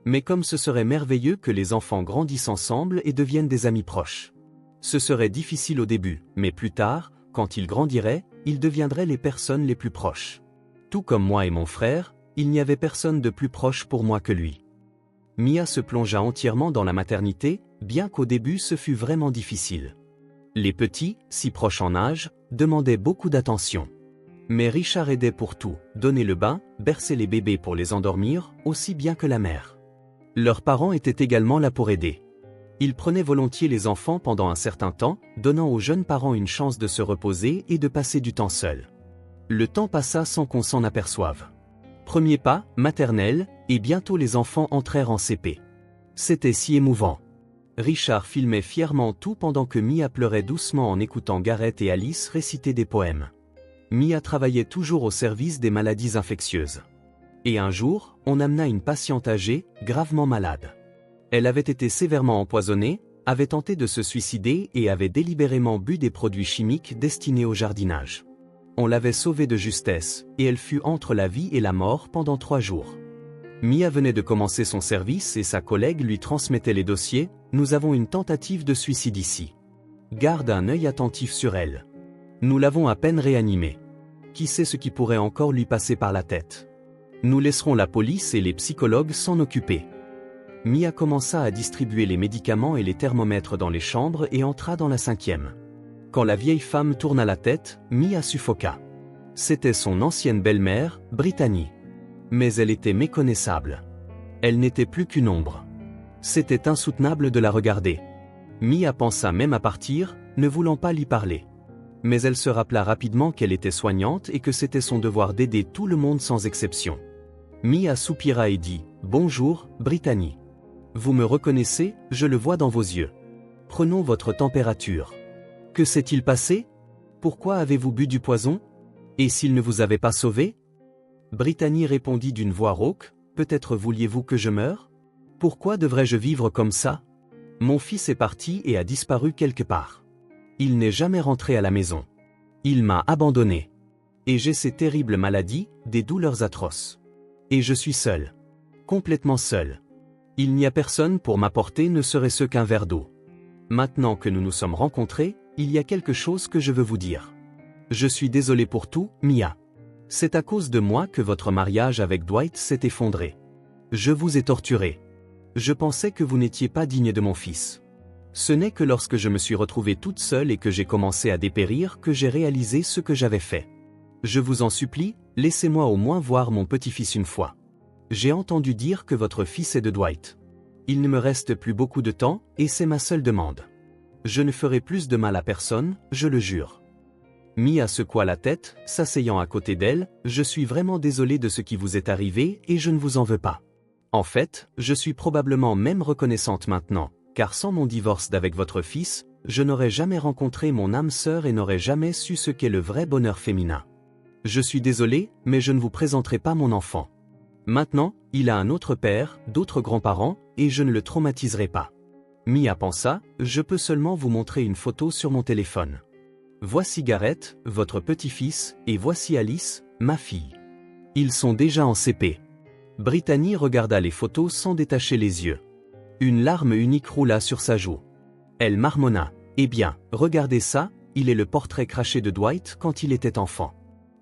Mais comme ce serait merveilleux que les enfants grandissent ensemble et deviennent des amis proches. Ce serait difficile au début, mais plus tard, quand ils grandiraient, ils deviendraient les personnes les plus proches. Tout comme moi et mon frère, il n'y avait personne de plus proche pour moi que lui. » Mia se plongea entièrement dans la maternité, bien qu'au début ce fût vraiment difficile. Les petits, si proches en âge, demandaient beaucoup d'attention. Mais Richard aidait pour tout, donner le bain, bercer les bébés pour les endormir, aussi bien que la mère. Leurs parents étaient également là pour aider. Ils prenaient volontiers les enfants pendant un certain temps, donnant aux jeunes parents une chance de se reposer et de passer du temps seuls. Le temps passa sans qu'on s'en aperçoive. Premier pas, maternelle, et bientôt les enfants entrèrent en CP. C'était si émouvant. Richard filmait fièrement tout pendant que Mia pleurait doucement en écoutant Gareth et Alice réciter des poèmes. Mia travaillait toujours au service des maladies infectieuses. Et un jour, on amena une patiente âgée, gravement malade. Elle avait été sévèrement empoisonnée, avait tenté de se suicider et avait délibérément bu des produits chimiques destinés au jardinage. On l'avait sauvée de justesse, et elle fut entre la vie et la mort pendant 3 jours. Mia venait de commencer son service et sa collègue lui transmettait les dossiers. « Nous avons une tentative de suicide ici. Garde un œil attentif sur elle. Nous l'avons à peine réanimée. Qui sait ce qui pourrait encore lui passer par la tête? Nous laisserons la police et les psychologues s'en occuper. » Mia commença à distribuer les médicaments et les thermomètres dans les chambres et entra dans la 5e. Quand la vieille femme tourna la tête, Mia suffoqua. C'était son ancienne belle-mère, Brittany. Mais elle était méconnaissable. Elle n'était plus qu'une ombre. C'était insoutenable de la regarder. Mia pensa même à partir, ne voulant pas lui parler. Mais elle se rappela rapidement qu'elle était soignante et que c'était son devoir d'aider tout le monde sans exception. Mia soupira et dit « Bonjour, Brittany. Vous me reconnaissez, je le vois dans vos yeux. Prenons votre température. Que s'est-il passé? Pourquoi avez-vous bu du poison? Et s'il ne vous avait pas sauvé? » Brittany répondit d'une voix rauque, « Peut-être vouliez-vous que je meure? Pourquoi devrais-je vivre comme ça? Mon fils est parti et a disparu quelque part. Il n'est jamais rentré à la maison. Il m'a abandonné. Et j'ai ces terribles maladies, des douleurs atroces. Et je suis seul. Complètement seul. Il n'y a personne pour m'apporter ne serait-ce qu'un verre d'eau. Maintenant que nous nous sommes rencontrés, il y a quelque chose que je veux vous dire. Je suis désolé pour tout, Mia. C'est à cause de moi que votre mariage avec Dwight s'est effondré. Je vous ai torturé. Je pensais que vous n'étiez pas digne de mon fils. Ce n'est que lorsque je me suis retrouvée toute seule et que j'ai commencé à dépérir que j'ai réalisé ce que j'avais fait. Je vous en supplie, laissez-moi au moins voir mon petit-fils une fois. J'ai entendu dire que votre fils est de Dwight. Il ne me reste plus beaucoup de temps, et c'est ma seule demande. Je ne ferai plus de mal à personne, je le jure. Mia secoua la tête, s'asseyant à côté d'elle, « Je suis vraiment désolé de ce qui vous est arrivé et je ne vous en veux pas. En fait, je suis probablement même reconnaissante maintenant, car sans mon divorce d'avec votre fils, je n'aurais jamais rencontré mon âme sœur et n'aurais jamais su ce qu'est le vrai bonheur féminin. Je suis désolé, mais je ne vous présenterai pas mon enfant. Maintenant, il a un autre père, d'autres grands-parents, et je ne le traumatiserai pas. » Mia pensa, « Je peux seulement vous montrer une photo sur mon téléphone. » Voici Gareth, votre petit-fils, et voici Alice, ma fille. Ils sont déjà en CP. Brittany regarda les photos sans détacher les yeux. Une larme unique roula sur sa joue. Elle marmonna. Eh bien, regardez ça, il est le portrait craché de Dwight quand il était enfant.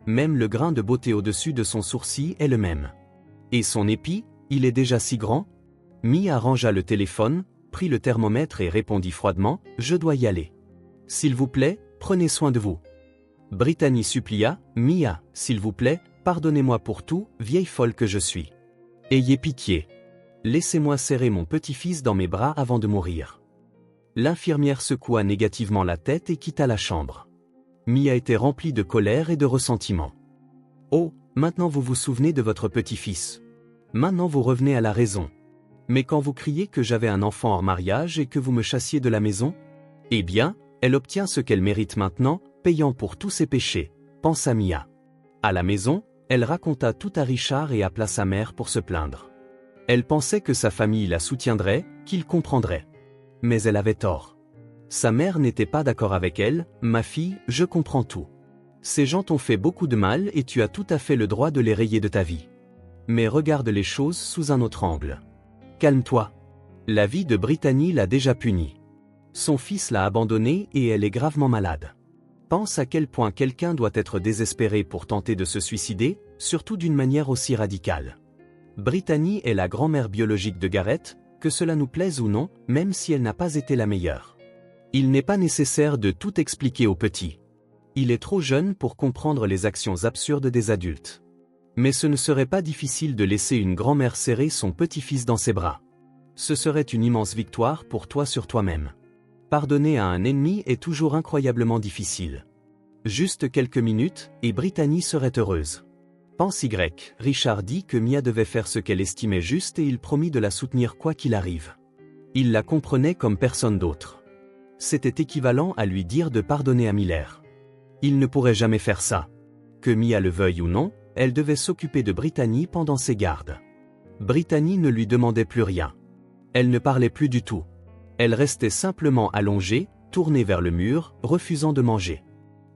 Même le grain de beauté au-dessus de son sourcil est le même. Et son épi, il est déjà si grand? Mia rangea le téléphone, prit le thermomètre et répondit froidement, « Je dois y aller. S'il vous plaît, prenez soin de vous. » Brittany supplia, « Mia, s'il vous plaît, pardonnez-moi pour tout, vieille folle que je suis. Ayez pitié. Laissez-moi serrer mon petit-fils dans mes bras avant de mourir. » L'infirmière secoua négativement la tête et quitta la chambre. Mia était remplie de colère et de ressentiment. « Oh, maintenant vous vous souvenez de votre petit-fils. Maintenant vous revenez à la raison. Mais quand vous criez que j'avais un enfant hors mariage et que vous me chassiez de la maison? Eh bien, elle obtient ce qu'elle mérite maintenant, payant pour tous ses péchés, pensa Mia. À la maison, elle raconta tout à Richard et appela sa mère pour se plaindre. Elle pensait que sa famille la soutiendrait, qu'il comprendrait. Mais elle avait tort. Sa mère n'était pas d'accord avec elle, « Ma fille, je comprends tout. Ces gens t'ont fait beaucoup de mal et tu as tout à fait le droit de les rayer de ta vie. Mais regarde les choses sous un autre angle. Calme-toi. La vie de Brittany l'a déjà punie. Son fils l'a abandonnée et elle est gravement malade. Pense à quel point quelqu'un doit être désespéré pour tenter de se suicider, surtout d'une manière aussi radicale. Brittany est la grand-mère biologique de Gareth, que cela nous plaise ou non, même si elle n'a pas été la meilleure. Il n'est pas nécessaire de tout expliquer au petit. Il est trop jeune pour comprendre les actions absurdes des adultes. Mais ce ne serait pas difficile de laisser une grand-mère serrer son petit-fils dans ses bras. Ce serait une immense victoire pour toi sur toi-même. Pardonner à un ennemi est toujours incroyablement difficile. Juste quelques minutes, et Brittany serait heureuse. Pense Y. Richard dit que Mia devait faire ce qu'elle estimait juste et il promit de la soutenir quoi qu'il arrive. Il la comprenait comme personne d'autre. C'était équivalent à lui dire de pardonner à Miller. Il ne pourrait jamais faire ça. Que Mia le veuille ou non, elle devait s'occuper de Brittany pendant ses gardes. Brittany ne lui demandait plus rien. Elle ne parlait plus du tout. Elle restait simplement allongée, tournée vers le mur, refusant de manger.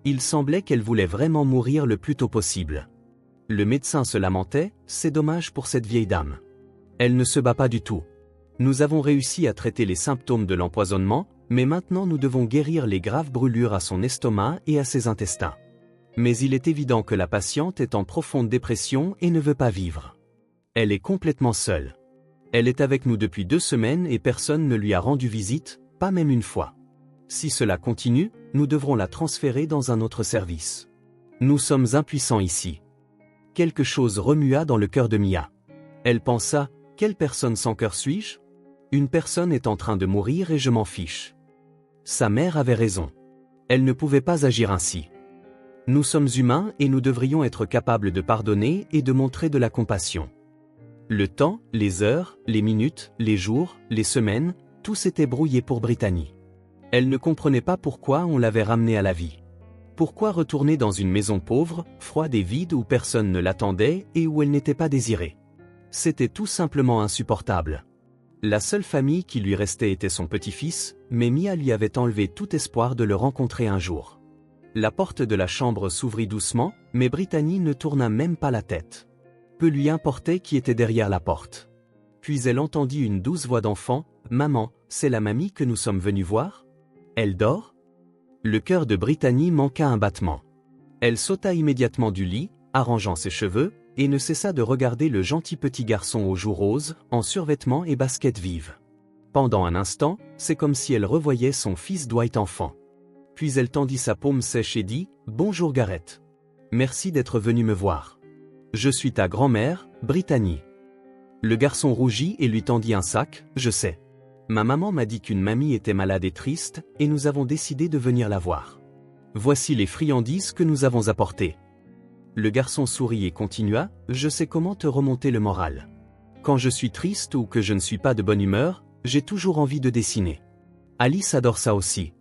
Il semblait qu'elle voulait vraiment mourir le plus tôt possible. Le médecin se lamentait, « C'est dommage pour cette vieille dame. Elle ne se bat pas du tout. Nous avons réussi à traiter les symptômes de l'empoisonnement, mais maintenant nous devons guérir les graves brûlures à son estomac et à ses intestins. Mais il est évident que la patiente est en profonde dépression et ne veut pas vivre. Elle est complètement seule. Elle est avec nous depuis 2 semaines et personne ne lui a rendu visite, pas même une fois. Si cela continue, nous devrons la transférer dans un autre service. Nous sommes impuissants ici. » Quelque chose remua dans le cœur de Mia. Elle pensa, « Quelle personne sans cœur suis-je? Une personne est en train de mourir et je m'en fiche. » Sa mère avait raison. Elle ne pouvait pas agir ainsi. Nous sommes humains et nous devrions être capables de pardonner et de montrer de la compassion. Le temps, les heures, les minutes, les jours, les semaines, tout s'était brouillé pour Brittany. Elle ne comprenait pas pourquoi on l'avait ramenée à la vie. Pourquoi retourner dans une maison pauvre, froide et vide où personne ne l'attendait et où elle n'était pas désirée? C'était tout simplement insupportable. La seule famille qui lui restait était son petit-fils, mais Mia lui avait enlevé tout espoir de le rencontrer un jour. La porte de la chambre s'ouvrit doucement, mais Brittany ne tourna même pas la tête. Peu lui importait qui était derrière la porte. Puis elle entendit une douce voix d'enfant, « Maman, c'est la mamie que nous sommes venus voir? Elle dort ?» Le cœur de Brittany manqua un battement. Elle sauta immédiatement du lit, arrangeant ses cheveux, et ne cessa de regarder le gentil petit garçon aux joues roses, en survêtement et baskets vives. Pendant un instant, c'est comme si elle revoyait son fils Dwight enfant. Puis elle tendit sa paume sèche et dit, « Bonjour Gareth. Merci d'être venu me voir. Je suis ta grand-mère, Brittany. » Le garçon rougit et lui tendit un sac, « Je sais. Ma maman m'a dit qu'une mamie était malade et triste, et nous avons décidé de venir la voir. Voici les friandises que nous avons apportées. » Le garçon sourit et continua, « Je sais comment te remonter le moral. Quand je suis triste ou que je ne suis pas de bonne humeur, j'ai toujours envie de dessiner. Alice adore ça aussi.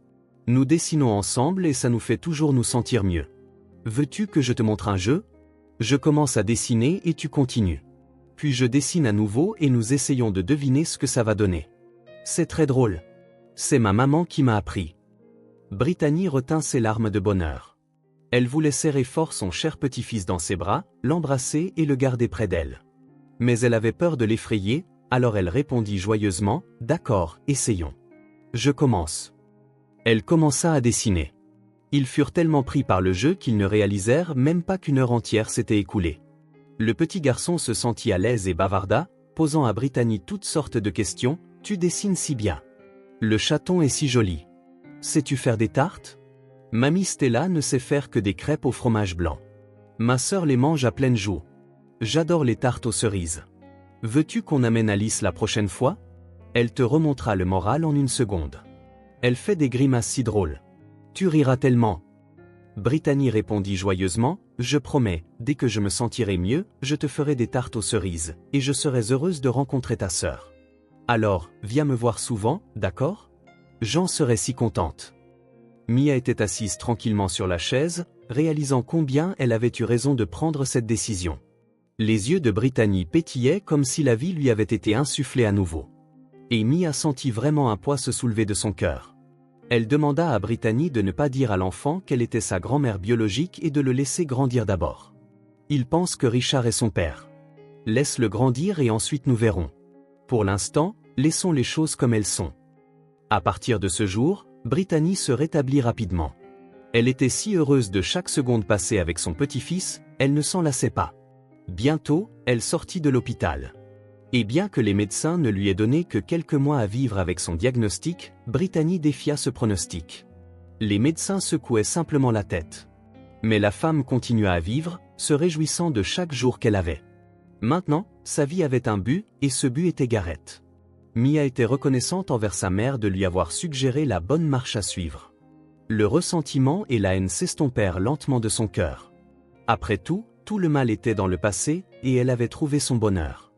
Nous dessinons ensemble et ça nous fait toujours nous sentir mieux. Veux-tu que je te montre un jeu? Je commence à dessiner et tu continues. Puis je dessine à nouveau et nous essayons de deviner ce que ça va donner. C'est très drôle. C'est ma maman qui m'a appris. » Brittany retint ses larmes de bonheur. Elle voulait serrer fort son cher petit-fils dans ses bras, l'embrasser et le garder près d'elle. Mais elle avait peur de l'effrayer, alors elle répondit joyeusement, « D'accord, essayons. Je commence. » Elle commença à dessiner. Ils furent tellement pris par le jeu qu'ils ne réalisèrent même pas qu'une heure entière s'était écoulée. Le petit garçon se sentit à l'aise et bavarda, posant à Brittany toutes sortes de questions, « Tu dessines si bien. Le chaton est si joli. Sais-tu faire des tartes? Mamie Stella ne sait faire que des crêpes au fromage blanc. Ma sœur les mange à pleine joue. J'adore les tartes aux cerises. Veux-tu qu'on amène Alice la prochaine fois? Elle te remontera le moral en une seconde. Elle fait des grimaces si drôles. Tu riras tellement. » Brittany répondit joyeusement, « Je promets, dès que je me sentirai mieux, je te ferai des tartes aux cerises, et je serai heureuse de rencontrer ta sœur. Alors, viens me voir souvent, d'accord? J'en serai si contente. » Mia était assise tranquillement sur la chaise, réalisant combien elle avait eu raison de prendre cette décision. Les yeux de Brittany pétillaient comme si la vie lui avait été insufflée à nouveau. Et Mia sentit vraiment un poids se soulever de son cœur. Elle demanda à Brittany de ne pas dire à l'enfant qu'elle était sa grand-mère biologique et de le laisser grandir d'abord. Il pense que Richard est son père. Laisse-le grandir et ensuite nous verrons. Pour l'instant, laissons les choses comme elles sont. À partir de ce jour, Brittany se rétablit rapidement. Elle était si heureuse de chaque seconde passée avec son petit-fils, elle ne s'en lassait pas. Bientôt, elle sortit de l'hôpital. Et bien que les médecins ne lui aient donné que quelques mois à vivre avec son diagnostic, Brittany défia ce pronostic. Les médecins secouaient simplement la tête. Mais la femme continua à vivre, se réjouissant de chaque jour qu'elle avait. Maintenant, sa vie avait un but, et ce but était Garrett. Mia était reconnaissante envers sa mère de lui avoir suggéré la bonne marche à suivre. Le ressentiment et la haine s'estompèrent lentement de son cœur. Après tout le mal était dans le passé, et elle avait trouvé son bonheur.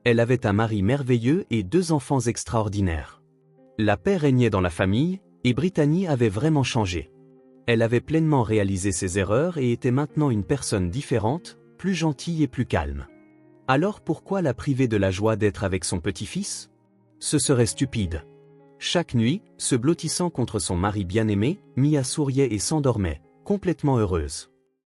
Elle avait un mari merveilleux et 2 enfants extraordinaires. La paix régnait dans la famille, et Brittany avait vraiment changé. Elle avait pleinement réalisé ses erreurs et était maintenant une personne différente, plus gentille et plus calme. Alors pourquoi la priver de la joie d'être avec son petit-fils? Ce serait stupide. Chaque nuit, se blottissant contre son mari bien-aimé, Mia souriait et s'endormait, complètement heureuse.